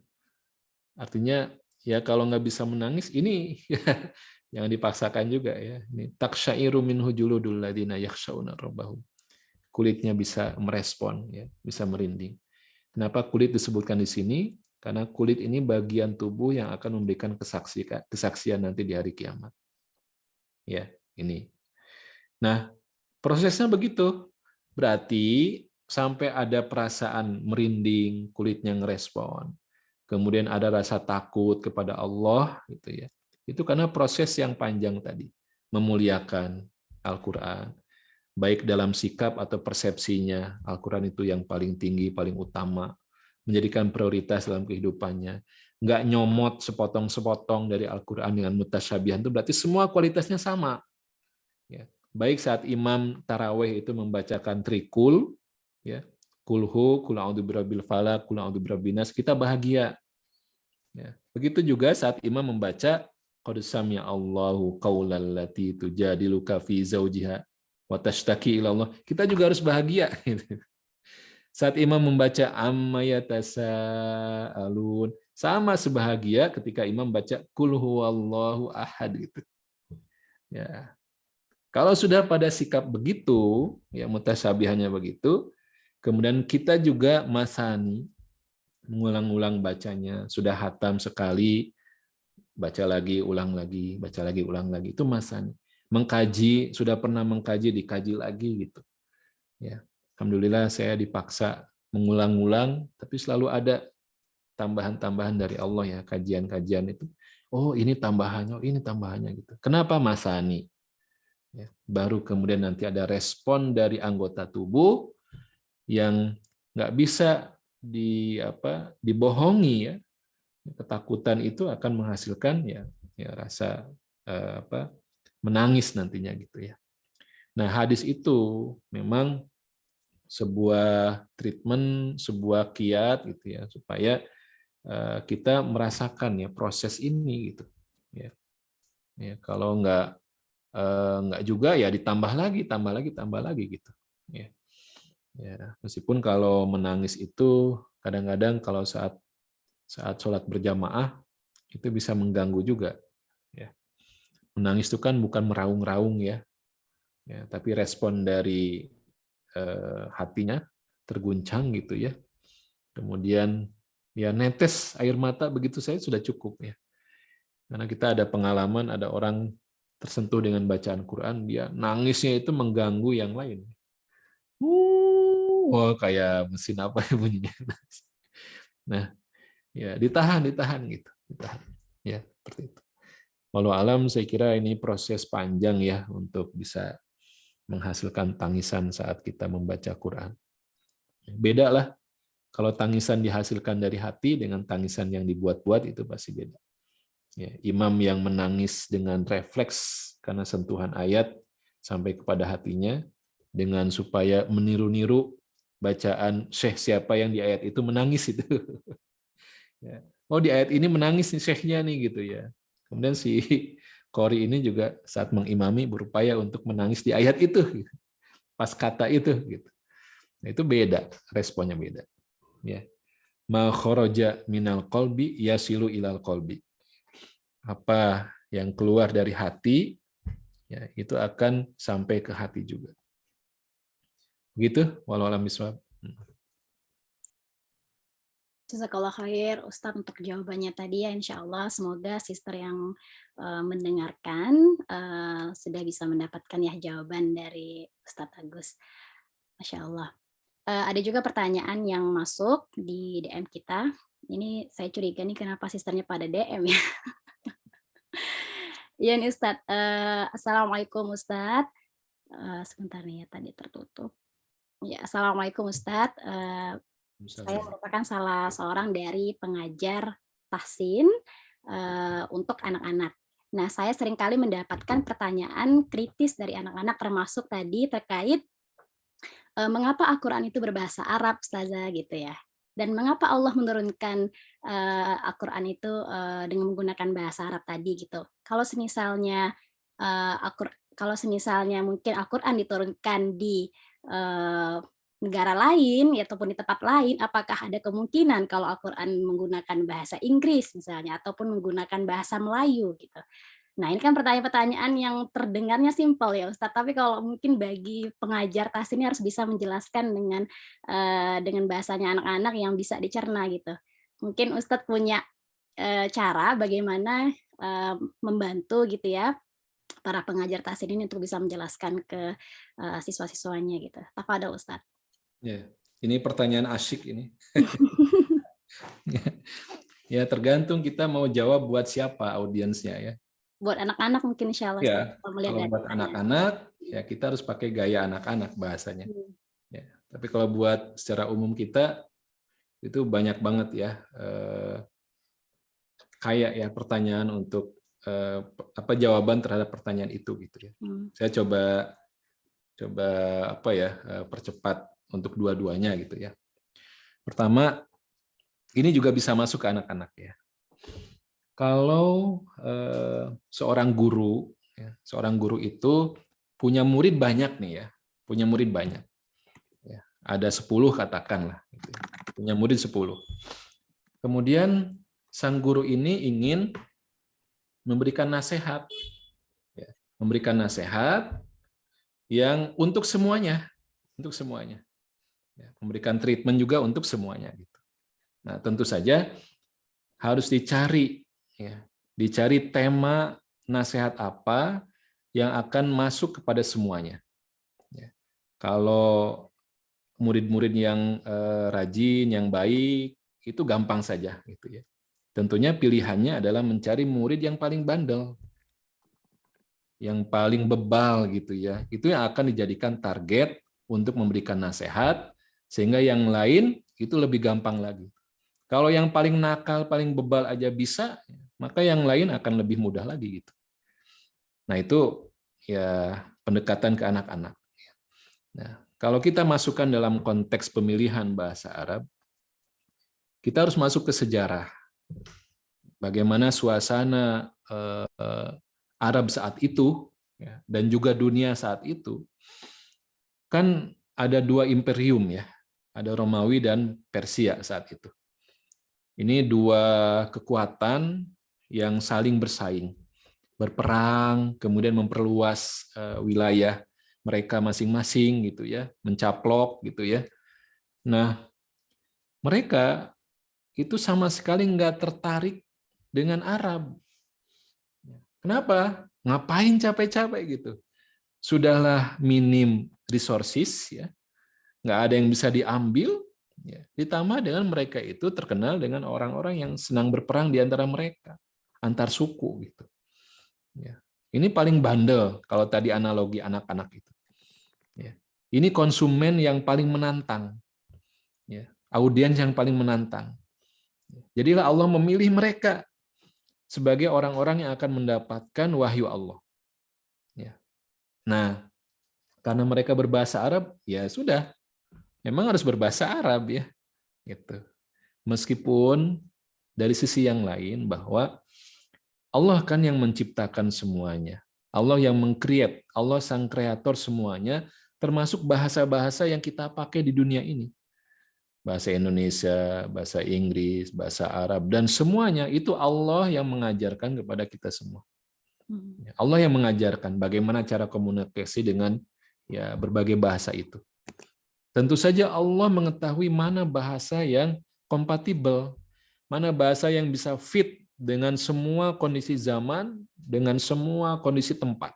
Artinya ya kalau nggak bisa menangis ini jangan dipaksakan juga ya. Ini taksyairu minhu juludul ladina yakhshawna rabbahum. Kulitnya bisa merespon ya, bisa merinding. Kenapa kulit disebutkan di sini? Karena kulit ini bagian tubuh yang akan memberikan kesaksian nanti di hari kiamat. Ya, ini. Nah, prosesnya begitu. Berarti sampai ada perasaan merinding, kulitnya ngerespon. Kemudian ada rasa takut kepada Allah gitu ya. Itu karena proses yang panjang tadi, memuliakan Al-Qur'an, baik dalam sikap atau persepsinya. Al-Qur'an itu yang paling tinggi, paling utama, menjadikan prioritas dalam kehidupannya. Nggak nyomot sepotong-sepotong dari Al-Qur'an dengan mutasyabihan, itu berarti semua kualitasnya sama. Ya. Baik saat imam tarawih itu membacakan trikul, ya, kulhu, kul a'udzu birabbil falaq, kul a'udzu birabbin nas, kita bahagia. Ya. Begitu juga saat imam membaca qad sami'a Allahu qaulal lati tujadiluka fi zaujiha wa tashtaki ila Allah, kita juga harus bahagia. Saat imam membaca amma yatasaalun, sama sebahagia ketika imam baca qul huwallahu ahad gitu. Ya. Kalau sudah pada sikap begitu, ya mutasyabihannya begitu, kemudian kita juga masani, mengulang-ulang bacanya, sudah hatam sekali, baca lagi, ulang lagi, itu masani. Mengkaji, sudah pernah mengkaji, dikaji lagi gitu. Ya, alhamdulillah saya dipaksa mengulang-ulang, tapi selalu ada tambahan-tambahan dari Allah ya, kajian-kajian itu. Oh ini tambahannya, oh ini tambahannya gitu. Kenapa masani? Ya, baru kemudian nanti ada respon dari anggota tubuh yang nggak bisa dibohongi ya. Ketakutan itu akan menghasilkan ya rasa menangis nantinya gitu ya. Nah, hadis itu memang sebuah treatment, sebuah kiat gitu ya, supaya kita merasakan ya proses ini gitu ya. Ya, kalau nggak juga ya ditambah lagi gitu ya. Ya, meskipun kalau menangis itu kadang-kadang kalau saat sholat berjamaah itu bisa mengganggu juga ya. Menangis itu kan bukan meraung-raung ya, tapi respon dari hatinya terguncang gitu ya, kemudian ya netes air mata begitu saya sudah cukup ya. Karena kita ada pengalaman ada orang tersentuh dengan bacaan Quran, dia nangisnya itu mengganggu yang lain. Wah, kayak mesin apa ya bunyinya. Nah, ya ditahan gitu, ditahan. Ya, seperti itu. Walau alam saya kira ini proses panjang ya untuk bisa menghasilkan tangisan saat kita membaca Quran. Beda lah kalau tangisan dihasilkan dari hati dengan tangisan yang dibuat-buat itu pasti beda. Ya, imam yang menangis dengan refleks karena sentuhan ayat sampai kepada hatinya dengan supaya meniru-niru bacaan syekh siapa yang di ayat itu menangis itu. Ya. Oh di ayat ini menangis nih syekhnya nih gitu ya. Kemudian si qori ini juga saat mengimami berupaya untuk menangis di ayat itu, gitu. Pas kata itu gitu. Nah, itu beda, responnya beda. Ya. Ma kharaja minal qalbi yasilu ilal qalbi. Apa yang keluar dari hati ya itu akan sampai ke hati juga. Begitu walau alam bisawab. Jazakallah khair Ustadz untuk jawabannya tadi ya, insya Allah semoga sister yang mendengarkan sudah bisa mendapatkan ya jawaban dari Ustadz Agus. Masya Allah. Ada juga pertanyaan yang masuk di DM kita. Ini saya curiga nih kenapa sisternya pada DM ya. Iya nih Ustadz. Assalamualaikum Ustadz. Sebentar nih ya tadi tertutup. Ya, Assalamualaikum Ustadz. Saya merupakan salah seorang dari pengajar tahsin untuk anak-anak. Nah, saya seringkali mendapatkan pertanyaan kritis dari anak-anak termasuk tadi terkait mengapa Al-Quran itu berbahasa Arab, Ustazah, gitu ya. Dan mengapa Allah menurunkan Al-Quran itu dengan menggunakan bahasa Arab tadi gitu. Kalau semisalnya mungkin Al-Quran diturunkan di negara lain ya, ataupun di tempat lain, apakah ada kemungkinan kalau Al-Qur'an menggunakan bahasa Inggris misalnya, ataupun menggunakan bahasa Melayu gitu. Nah, ini kan pertanyaan-pertanyaan yang terdengarnya simpel ya Ustadz, tapi kalau mungkin bagi pengajar tas ini harus bisa menjelaskan dengan bahasanya anak-anak yang bisa dicerna gitu. Mungkin Ustadz punya, cara bagaimana, membantu gitu ya, para pengajar tas ini untuk bisa menjelaskan ke, siswa-siswanya gitu. Tafadhol Ustadz. Ya, ini pertanyaan asyik ini. Ya, tergantung kita mau jawab buat siapa audiensnya ya. Buat anak-anak mungkin insyaallah Ustadz, Ya, kalau melihat kalau dari buat pertanyaan. anak-anak ya kita harus pakai gaya anak-anak bahasanya. Ya, tapi kalau buat secara umum kita itu banyak banget ya kayak ya pertanyaan untuk apa jawaban terhadap pertanyaan itu gitu ya. Saya coba apa ya percepat untuk dua-duanya gitu ya. Pertama, ini juga bisa masuk ke anak-anak ya. Kalau seorang guru itu punya murid banyak nih ya, punya murid banyak. Ya, ada 10 katakanlah, gitu ya. Punya murid 10. Kemudian sang guru ini ingin memberikan nasihat, ya, memberikan nasihat yang untuk semuanya, ya, memberikan treatment juga untuk semuanya. Gitu. Nah, tentu saja harus dicari, ya, dicari tema nasihat apa yang akan masuk kepada semuanya. Ya. Kalau murid-murid yang rajin, yang baik, itu gampang saja, gitu ya. Tentunya pilihannya adalah mencari murid yang paling bandel, yang paling bebal, gitu ya. Itu yang akan dijadikan target untuk memberikan nasihat, sehingga yang lain itu lebih gampang lagi. Kalau yang paling nakal, paling bebal aja bisa, maka yang lain akan lebih mudah lagi, gitu. Nah, itu ya pendekatan ke anak-anak. Nah, kalau kita masukkan dalam konteks pemilihan bahasa Arab, kita harus masuk ke sejarah. Bagaimana suasana Arab saat itu, dan juga dunia saat itu, kan ada 2 imperium ya, ada Romawi dan Persia saat itu. Ini 2 kekuatan yang saling bersaing, berperang, kemudian memperluas wilayah mereka masing-masing gitu ya, mencaplok gitu ya. Nah, mereka itu sama sekali nggak tertarik dengan Arab. Kenapa? Ngapain capek-capek gitu? Sudahlah minim resources, ya, nggak ada yang bisa diambil. Ya. Ditambah dengan mereka itu terkenal dengan orang-orang yang senang berperang di antara mereka, antar suku gitu. Ya. Ini paling bandel kalau tadi analogi anak-anak itu. Ya. Ini konsumen yang paling menantang, ya. Audiens yang paling menantang. Jadilah Allah memilih mereka sebagai orang-orang yang akan mendapatkan wahyu Allah. Ya. Nah, karena mereka berbahasa Arab, ya sudah, memang harus berbahasa Arab ya, gitu. Meskipun dari sisi yang lain bahwa Allah kan yang menciptakan semuanya, Allah yang meng-create, Allah sang kreator semuanya, termasuk bahasa-bahasa yang kita pakai di dunia ini. Bahasa Indonesia, bahasa Inggris, bahasa Arab, dan semuanya itu Allah yang mengajarkan kepada kita semua. Allah yang mengajarkan bagaimana cara komunikasi dengan ya berbagai bahasa itu. Tentu saja Allah mengetahui mana bahasa yang kompatibel, mana bahasa yang bisa fit dengan semua kondisi zaman, dengan semua kondisi tempat.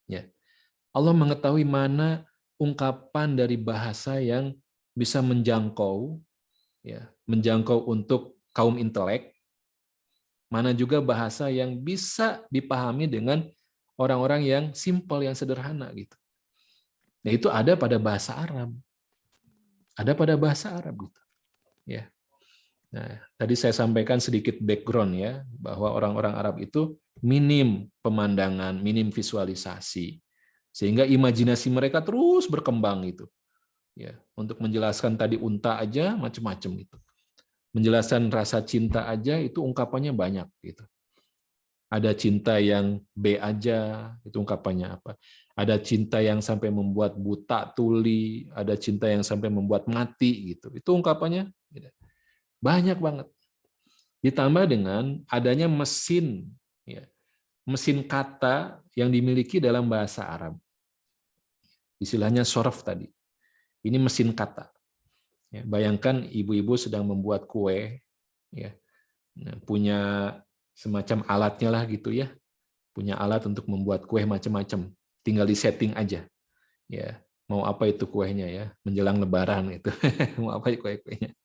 Ya. Allah mengetahui mana ungkapan dari bahasa yang bisa menjangkau, ya, menjangkau untuk kaum intelek, mana juga bahasa yang bisa dipahami dengan orang-orang yang simpel, yang sederhana gitu. Nah, itu ada pada bahasa Arab. Ada pada bahasa Arab gitu. Ya. Nah, tadi saya sampaikan sedikit background ya, bahwa orang-orang Arab itu minim pemandangan, minim visualisasi. Sehingga imajinasi mereka terus berkembang gitu. Ya, untuk menjelaskan tadi unta aja macam-macam gitu. Menjelaskan rasa cinta aja itu ungkapannya banyak gitu. Ada cinta yang B aja, itu ungkapannya apa. Ada cinta yang sampai membuat buta tuli, ada cinta yang sampai membuat mati gitu. Itu ungkapannya banyak banget. Ditambah dengan adanya mesin, ya, mesin kata yang dimiliki dalam bahasa Arab. Istilahnya sorof tadi. Ini mesin kata. Ya, bayangkan ibu-ibu sedang membuat kue, ya, nah, punya semacam alatnya lah gitu ya, punya alat untuk membuat kue macam-macam. Tinggal di setting aja, ya mau apa itu kuenya ya, menjelang Lebaran itu, mau apa kue-kuenya,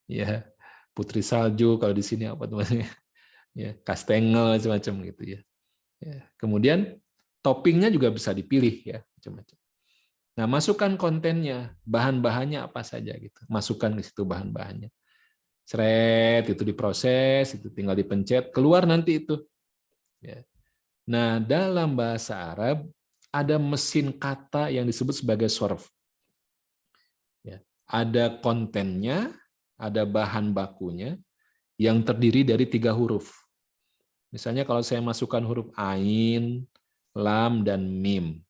ya putri salju kalau di sini apa namanya, ya kastengel macam-macam gitu ya. Ya. Kemudian toppingnya juga bisa dipilih ya macam-macam. Nah masukkan kontennya, bahan-bahannya apa saja gitu, masukkan ke situ bahan-bahannya. Seret itu diproses, itu tinggal dipencet, keluar nanti itu. Ya. Nah dalam bahasa Arab ada mesin kata yang disebut sebagai sorf. Ya. Ada kontennya, ada bahan bakunya yang terdiri dari 3 huruf. Misalnya kalau saya masukkan huruf ain, lam, dan mim.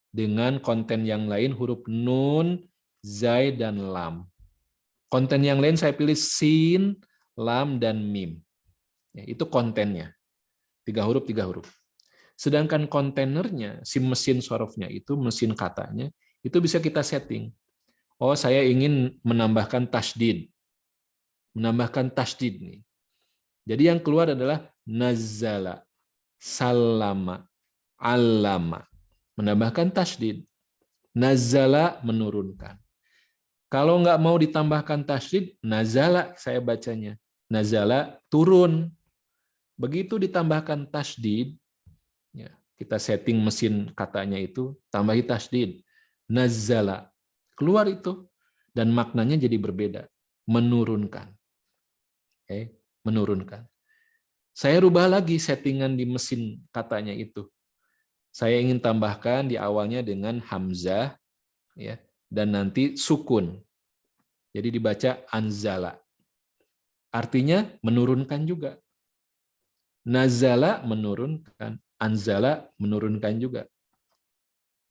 Dengan konten yang lain huruf nun, zai, dan lam. Konten yang lain saya pilih sin, lam, dan mim. Ya, itu kontennya. 3 huruf, 3 huruf. Sedangkan kontainernya, si mesin sorofnya itu, mesin katanya, itu bisa kita setting. Oh, saya ingin menambahkan tasdid. Menambahkan tasdid nih. Jadi yang keluar adalah nazzala, salama, allama. Menambahkan tasdid. Nazzala menurunkan. Kalau nggak mau ditambahkan tasdid, nazala saya bacanya. Nazala turun. Begitu ditambahkan tasdid, ya, kita setting mesin katanya itu, tambahi tasdid. Nazzala. Keluar itu. Dan maknanya jadi berbeda. Menurunkan. Oke, menurunkan. Saya rubah lagi settingan di mesin katanya itu. Saya ingin tambahkan di awalnya dengan hamzah, ya, dan nanti sukun. Jadi dibaca anzala. Artinya menurunkan juga. Nazala menurunkan, anzala menurunkan juga.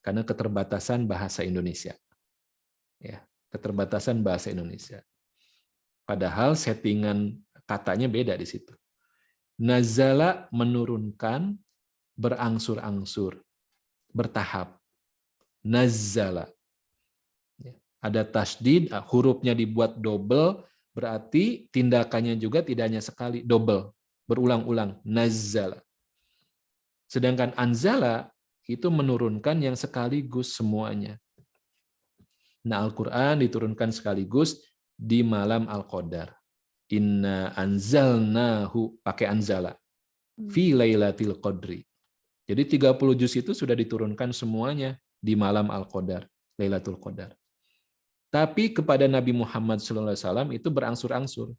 Karena keterbatasan bahasa Indonesia. Ya, keterbatasan bahasa Indonesia. Padahal settingan katanya beda di situ. Nazala menurunkan, berangsur-angsur, bertahap. Nazzala. Ada tasdid, hurufnya dibuat double, berarti tindakannya juga tidak hanya sekali, double, berulang-ulang. Nazzala. Sedangkan anzala itu menurunkan yang sekaligus semuanya. Nah, Al-Quran diturunkan sekaligus di malam Al-Qadar. Inna anzalnahu, pakai anzala. Fi lailatul qadri. Jadi 30 juz itu sudah diturunkan semuanya di malam Al-Qadar, Lailatul Qadar. Tapi kepada Nabi Muhammad SAW itu berangsur-angsur.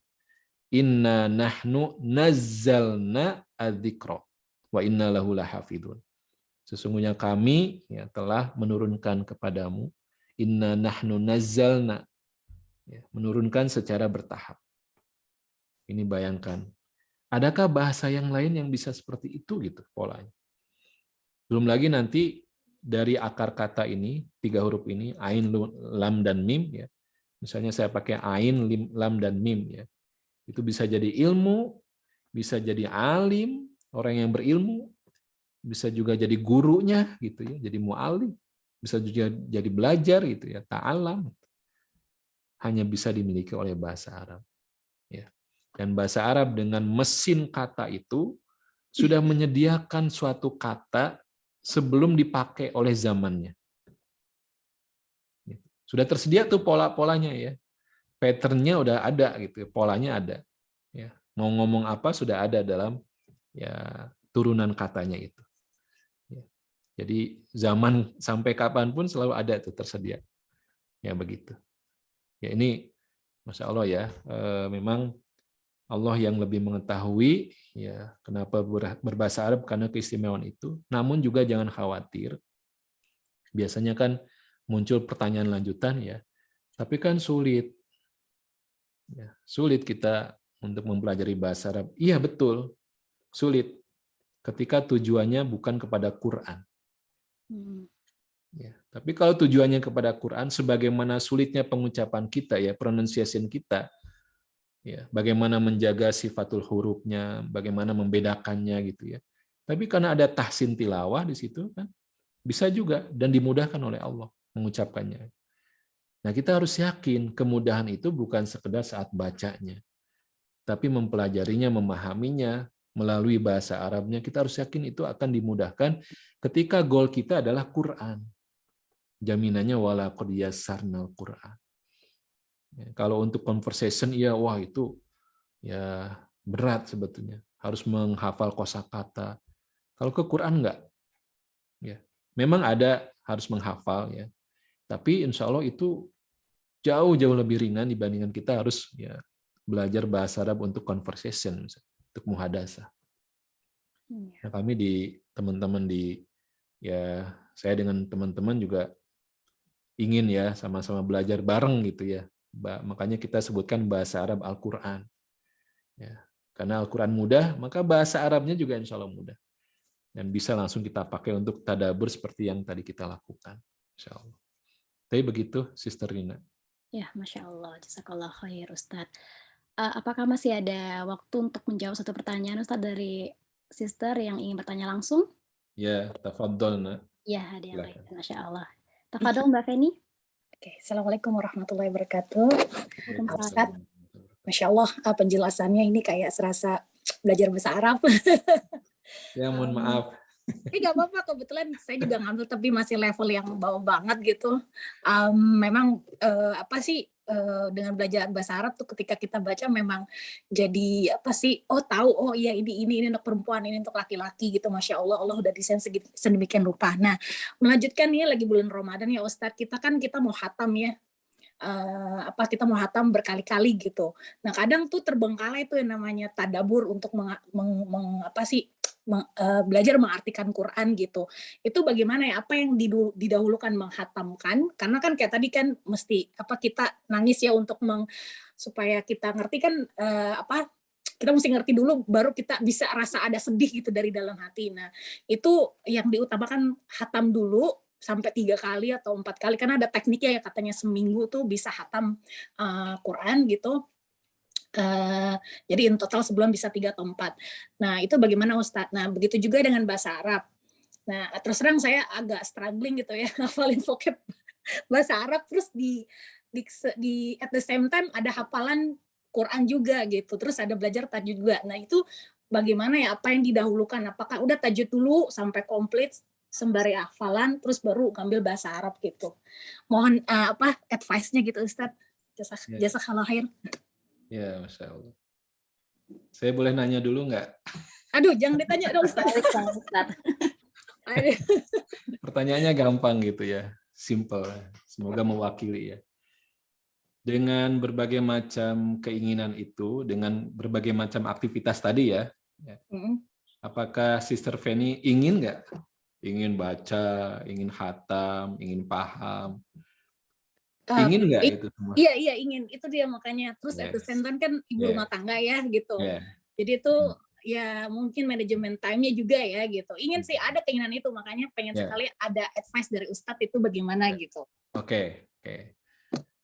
Inna nahnu nazzalna adzikra wa inna lahu lahafidun. Sesungguhnya kami ya, telah menurunkan kepadamu. Inna nahnu nazzalna. Ya, menurunkan secara bertahap. Ini bayangkan. Adakah bahasa yang lain yang bisa seperti itu gitu polanya? Belum lagi nanti dari akar kata ini, 3 huruf ini, ain, lam, dan mim, ya. Misalnya saya pakai ain, lam, dan mim, ya. Itu bisa jadi ilmu, bisa jadi alim, orang yang berilmu, bisa juga jadi gurunya, gitu ya, jadi mu'alim, bisa juga jadi belajar, gitu ya, ta'alam. Hanya bisa dimiliki oleh bahasa Arab. Ya. Dan bahasa Arab dengan mesin kata itu sudah menyediakan suatu kata sebelum dipakai oleh zamannya. Sudah tersedia tuh pola-polanya ya. Pattern-nya udah ada gitu, polanya ada. Ya. Mau ngomong apa sudah ada dalam ya turunan katanya itu. Ya. Jadi zaman sampai kapanpun selalu ada tuh tersedia. Ya begitu. Ya ini Masya Allah ya, memang Allah yang lebih mengetahui ya kenapa berbahasa Arab karena keistimewaan itu. Namun juga jangan khawatir. Biasanya kan muncul pertanyaan lanjutan ya. Tapi kan sulit. Ya, sulit kita untuk mempelajari bahasa Arab. Iya betul. Sulit. Ketika tujuannya bukan kepada Quran. Ya, tapi kalau tujuannya kepada Quran, sebagaimana sulitnya pengucapan kita, ya, pronunciation kita, ya, bagaimana menjaga sifatul hurufnya, bagaimana membedakannya gitu ya. Tapi karena ada tahsin tilawah di situ kan, bisa juga dan dimudahkan oleh Allah mengucapkannya. Nah, kita harus yakin kemudahan itu bukan sekedar saat bacanya, tapi mempelajarinya, memahaminya melalui bahasa Arabnya. Kita harus yakin itu akan dimudahkan ketika goal kita adalah Quran. Jaminannya walaqad yassarnal Quran. Ya, kalau untuk conversation, ya wah itu ya berat sebetulnya. Harus menghafal kosakata. Kalau ke Quran enggak. Ya, memang ada harus menghafal ya. Tapi insya Allah itu jauh-jauh lebih ringan dibandingkan kita harus ya belajar bahasa Arab untuk conversation, untuk muhadasah. Nah, kami teman-teman ya saya dengan teman-teman juga ingin ya sama-sama belajar bareng gitu ya. Makanya kita sebutkan bahasa Arab Al-Quran. Ya, karena Al-Quran mudah, maka bahasa Arabnya juga insya Allah mudah. Dan bisa langsung kita pakai untuk tadabur seperti yang tadi kita lakukan. Insya Allah. Tapi begitu, Sister Rina. Ya, Masya Allah. Jazakallah khair, Ustadz. Apakah masih ada waktu untuk menjawab satu pertanyaan, Ustadz, dari sister yang ingin bertanya langsung? Ya, tafadhol, Nak. Ya, ada yang lain. Masya Allah. Tafadhol, Mbak Feni. Oke, Assalamualaikum warahmatullahi wabarakatuh. Waalaikumsalam. Masya Allah, penjelasannya ini kayak serasa belajar bahasa Arab. Ya, mohon maaf. Tapi nggak apa-apa, kebetulan saya juga ngambil tapi masih level yang bawah banget gitu. Memang dengan belajar bahasa Arab tuh ketika kita baca memang jadi tahu iya ini untuk perempuan, ini untuk laki-laki gitu. Masya Allah, Allah udah desain sedemikian rupa. Nah, melanjutkan nih lagi bulan Ramadan ya Ustadz, kita mau hatam ya. Kita mau hatam berkali-kali gitu. Nah, kadang tuh terbengkalai tuh yang namanya tadabur untuk belajar mengartikan Quran gitu. Itu bagaimana ya? Apa yang didahulukan menghatamkan? Karena kan kayak tadi kan mesti kita nangis ya untuk supaya kita ngerti kan kita mesti ngerti dulu baru kita bisa rasa ada sedih gitu dari dalam hati. Nah, itu yang diutamakan hatam dulu sampai 3 kali atau 4 kali karena ada tekniknya ya, katanya seminggu tuh bisa hatam Quran gitu. Jadi in total sebulan bisa 3 atau 4. Nah, itu bagaimana Ustadz? Nah, begitu juga dengan bahasa Arab. Nah, terus terang saya agak struggling gitu ya, hafalin vocab bahasa Arab, terus di at the same time ada hafalan Quran juga gitu, terus ada belajar tajwid juga. Nah, itu bagaimana ya, apa yang didahulukan? Apakah udah tajwid dulu sampai komplit sembari hafalan, terus baru ngambil bahasa Arab gitu? Mohon advice-nya gitu Ustadz. Jazakallah khair. Ya, Masya Allah. Saya boleh nanya dulu nggak? Aduh, jangan ditanya dong, Ustaz. Pertanyaannya gampang gitu ya, simple. Semoga mewakili ya. Dengan berbagai macam keinginan itu, dengan berbagai macam aktivitas tadi ya, apakah Sister Feni ingin nggak? Ingin baca, ingin hatam, ingin paham? Ingin nggak itu semua? Iya ingin. Itu dia makanya. Terus at the same time kan ibu rumah tangga ya gitu. Jadi itu ya mungkin manajemen time-nya juga ya gitu. Ingin sih, ada keinginan itu, makanya pengen sekali ada advice dari Ustadz itu bagaimana gitu. Oke.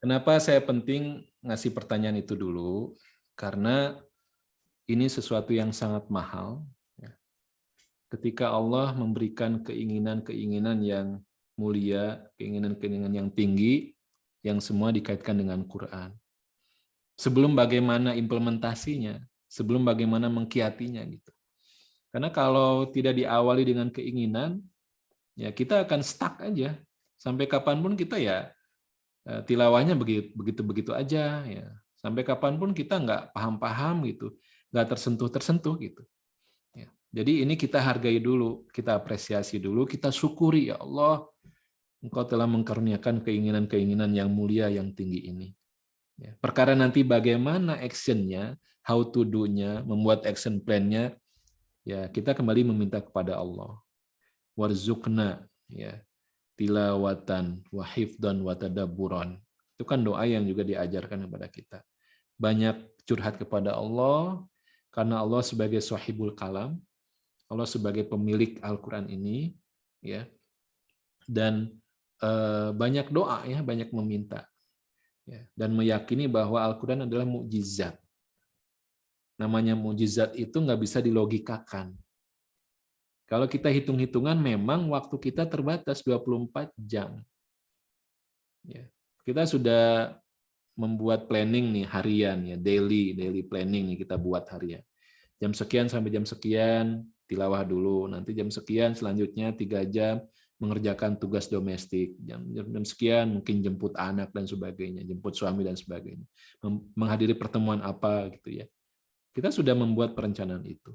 Kenapa saya penting ngasih pertanyaan itu dulu? Karena ini sesuatu yang sangat mahal. Ketika Allah memberikan keinginan-keinginan yang mulia, keinginan-keinginan yang tinggi, yang semua dikaitkan dengan Quran. Sebelum bagaimana implementasinya, sebelum bagaimana mengkiatinya gitu. Karena kalau tidak diawali dengan keinginan, ya kita akan stuck aja. Sampai kapanpun kita ya tilawahnya begitu-begitu aja ya. Sampai kapanpun kita nggak paham-paham gitu, nggak tersentuh-tersentuh gitu. Ya. Jadi ini kita hargai dulu, kita apresiasi dulu, kita syukuri ya Allah, Engkau telah mengkaruniakan keinginan-keinginan yang mulia yang tinggi ini. Ya. Perkara nanti bagaimana action-nya, how to do-nya, membuat action plan-nya, ya kita kembali meminta kepada Allah. Warzuqna, ya, tilawatan, wa hifdan, wa tadabburan. Itu kan doa yang juga diajarkan kepada kita. Banyak curhat kepada Allah, karena Allah sebagai sahibul kalam, Allah sebagai pemilik Al-Quran ini, ya, dan banyak doa ya, banyak meminta. Ya, dan meyakini bahwa Al-Quran adalah mukjizat. Namanya mukjizat itu nggak bisa dilogikakan. Kalau kita hitung-hitungan memang waktu kita terbatas 24 jam. Ya. Kita sudah membuat planning nih harian ya, daily planning nih kita buat harian. Jam sekian sampai jam sekian tilawah dulu, nanti jam sekian selanjutnya 3 jam mengerjakan tugas domestik, jam sekian mungkin jemput anak dan sebagainya, jemput suami dan sebagainya, menghadiri pertemuan apa gitu ya. Kita sudah membuat perencanaan itu.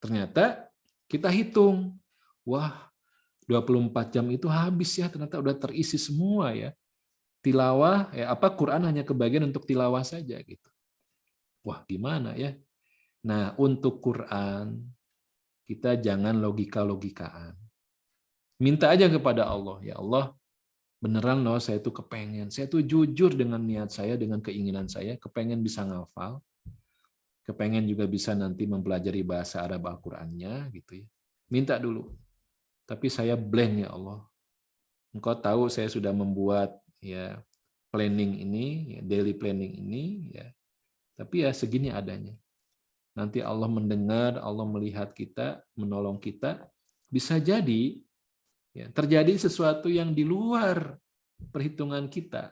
Ternyata kita hitung, wah 24 jam itu habis ya, ternyata udah terisi semua ya. Tilawah, ya apa Quran hanya kebagian untuk tilawah saja gitu. Wah gimana ya? Nah untuk Quran kita jangan logika-logikaan. Minta aja kepada Allah, ya Allah beneran loh saya tuh kepengen, saya tuh jujur dengan niat saya, dengan keinginan saya, kepengen bisa ngafal, kepengen juga bisa nanti mempelajari bahasa Arab Al-Qur'annya gitu ya. Minta dulu. Tapi saya blank ya Allah. Engkau tahu saya sudah membuat ya planning ini, ya, daily planning ini ya. Tapi ya segini adanya. Nanti Allah mendengar, Allah melihat kita, menolong kita, bisa jadi ya, terjadi sesuatu yang di luar perhitungan kita.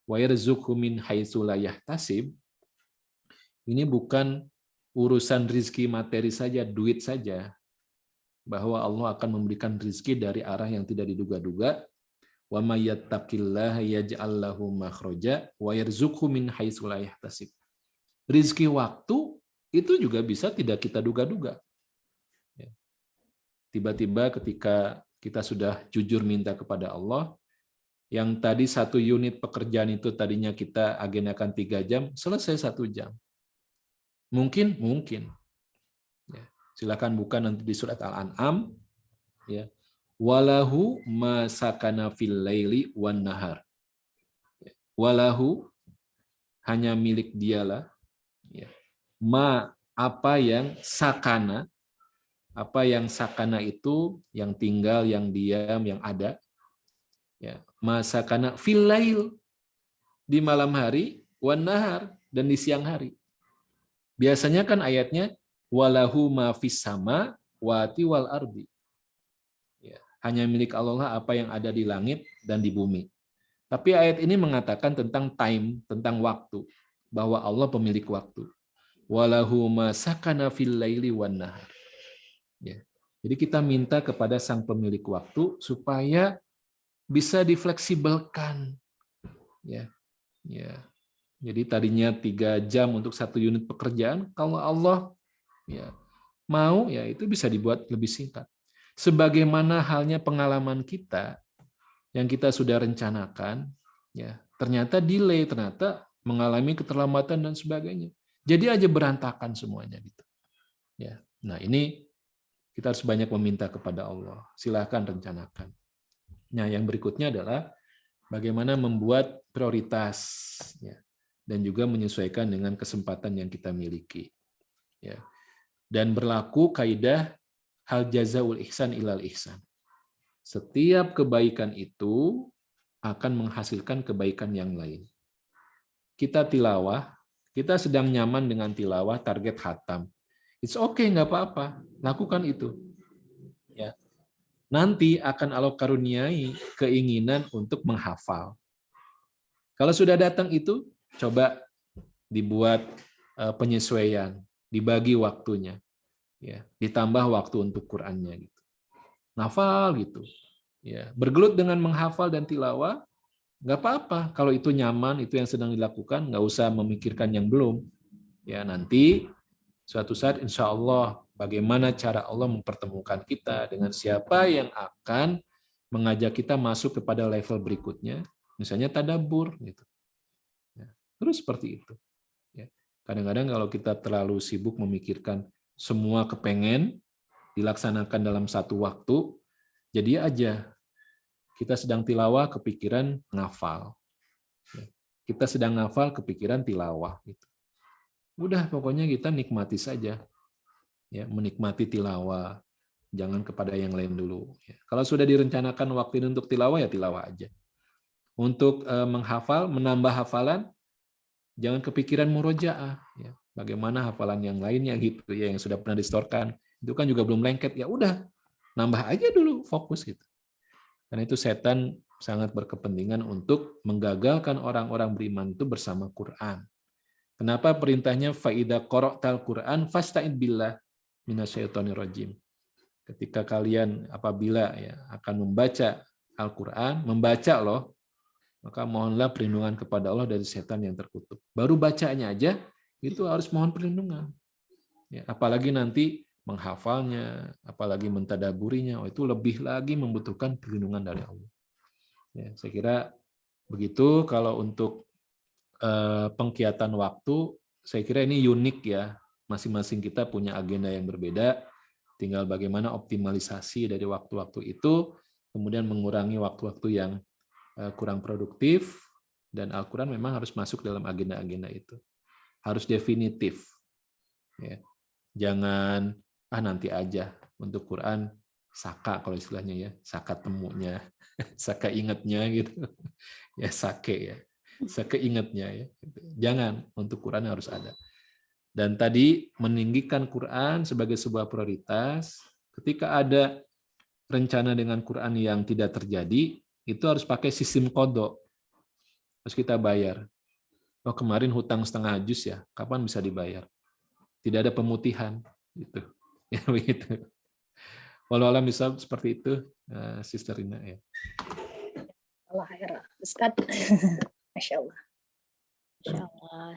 Wa yarzuqhu min haitsu la yahtasib. Ini bukan urusan rizki materi saja, duit saja. Bahwa Allah akan memberikan rizki dari arah yang tidak diduga-duga. Wa may yattaqillaha yaj'al lahu makhraja wa yarzuqhu min haitsu la yahtasib. Rizki waktu itu juga bisa tidak kita duga-duga. Tiba-tiba ketika kita sudah jujur minta kepada Allah, yang tadi 1 unit pekerjaan itu tadinya kita agendakan 3 jam, selesai 1 jam. Mungkin. Ya, silakan buka nanti di surat Al-An'am. Ya. Walahu ma sakana fil laili wan nahar. Walahu hanya milik dialah. Ya. Ma apa yang sakana. Apa yang sakana itu, yang tinggal, yang diam, yang ada. Ya, masakana fil lail, di malam hari, wan nahar, dan di siang hari. Biasanya kan ayatnya walahu ma fis sama wati wal ardi. Ya, hanya milik Allah apa yang ada di langit dan di bumi. Tapi ayat ini mengatakan tentang time, tentang waktu, bahwa Allah pemilik waktu. Walahu ma sakana fil laili wan nahar. Ya. Jadi kita minta kepada sang pemilik waktu supaya bisa difleksibelkan. Ya. Jadi tadinya 3 jam untuk 1 unit pekerjaan, kalau Allah ya mau ya itu bisa dibuat lebih singkat. Sebagaimana halnya pengalaman kita yang kita sudah rencanakan, ya ternyata delay, ternyata mengalami keterlambatan dan sebagainya. Jadi aja berantakan semuanya gitu. Ya. Nah ini kita harus banyak meminta kepada Allah. Silakan rencanakan. Nah, yang berikutnya adalah bagaimana membuat prioritas ya, dan juga menyesuaikan dengan kesempatan yang kita miliki. Ya. Dan berlaku kaidah hal jazaul ihsan ilal ihsan. Setiap kebaikan itu akan menghasilkan kebaikan yang lain. Kita tilawah, kita sedang nyaman dengan tilawah target khatam. It's okay, nggak apa-apa. Lakukan itu. Ya. Nanti akan Allah karuniai keinginan untuk menghafal. Kalau sudah datang itu, coba dibuat penyesuaian, dibagi waktunya. Ya, ditambah waktu untuk Qur'annya gitu. Ngafal gitu. Ya, bergelut dengan menghafal dan tilawah, nggak apa-apa. Kalau itu nyaman, itu yang sedang dilakukan, nggak usah memikirkan yang belum. Ya, nanti suatu saat insya Allah bagaimana cara Allah mempertemukan kita dengan siapa yang akan mengajak kita masuk kepada level berikutnya, misalnya tadabbur gitu. Ya, terus seperti itu. Ya. Kadang-kadang kalau kita terlalu sibuk memikirkan semua kepengen dilaksanakan dalam satu waktu, jadi aja kita sedang tilawah kepikiran ngafal. Ya. Kita sedang ngafal kepikiran tilawah gitu. Udah pokoknya kita nikmati saja. Ya, menikmati tilawah, jangan kepada yang lain dulu. Kalau sudah direncanakan waktu ini untuk tilawah, ya tilawah aja. Untuk menghafal, menambah hafalan, jangan kepikiran murojaah. Ya. Bagaimana hafalan yang lainnya gitu ya, yang sudah pernah distorkan. Itu kan juga belum lengket, ya udah, nambah aja dulu, fokus gitu. Karena itu setan sangat berkepentingan untuk menggagalkan orang-orang beriman itu bersama Quran. Kenapa perintahnya faida qara'tal Quran fasta'id billah minasyaitonir rajim. Ketika kalian apabila ya akan membaca Al-Quran, membaca loh, maka mohonlah perlindungan kepada Allah dari setan yang terkutuk. Baru bacanya aja itu harus mohon perlindungan. Ya, apalagi nanti menghafalnya, apalagi mentadaburinya, itu lebih lagi membutuhkan perlindungan dari Allah. Ya, saya kira begitu. Kalau untuk pengkiatan waktu, saya kira ini unik ya. Masing-masing kita punya agenda yang berbeda. Tinggal bagaimana optimalisasi dari waktu-waktu itu, kemudian mengurangi waktu-waktu yang kurang produktif, dan Al-Quran memang harus masuk dalam agenda-agenda itu. Harus definitif. Ya. Jangan nanti aja untuk Quran saka kalau istilahnya ya, saka temunya, saka ingatnya gitu. Ya sake ya. Sake ingatnya ya. Jangan, untuk Quran harus ada. Dan tadi meninggikan Quran sebagai sebuah prioritas, ketika ada rencana dengan Quran yang tidak terjadi, itu harus pakai sistem qadha. Terus kita bayar. Oh, kemarin hutang setengah juz ya, kapan bisa dibayar? Tidak ada pemutihan gitu. Ya begitu. Walau alam bisa seperti itu, Sister Rina ya. Allah ya Ustaz. Masya Allah. Insya Allah.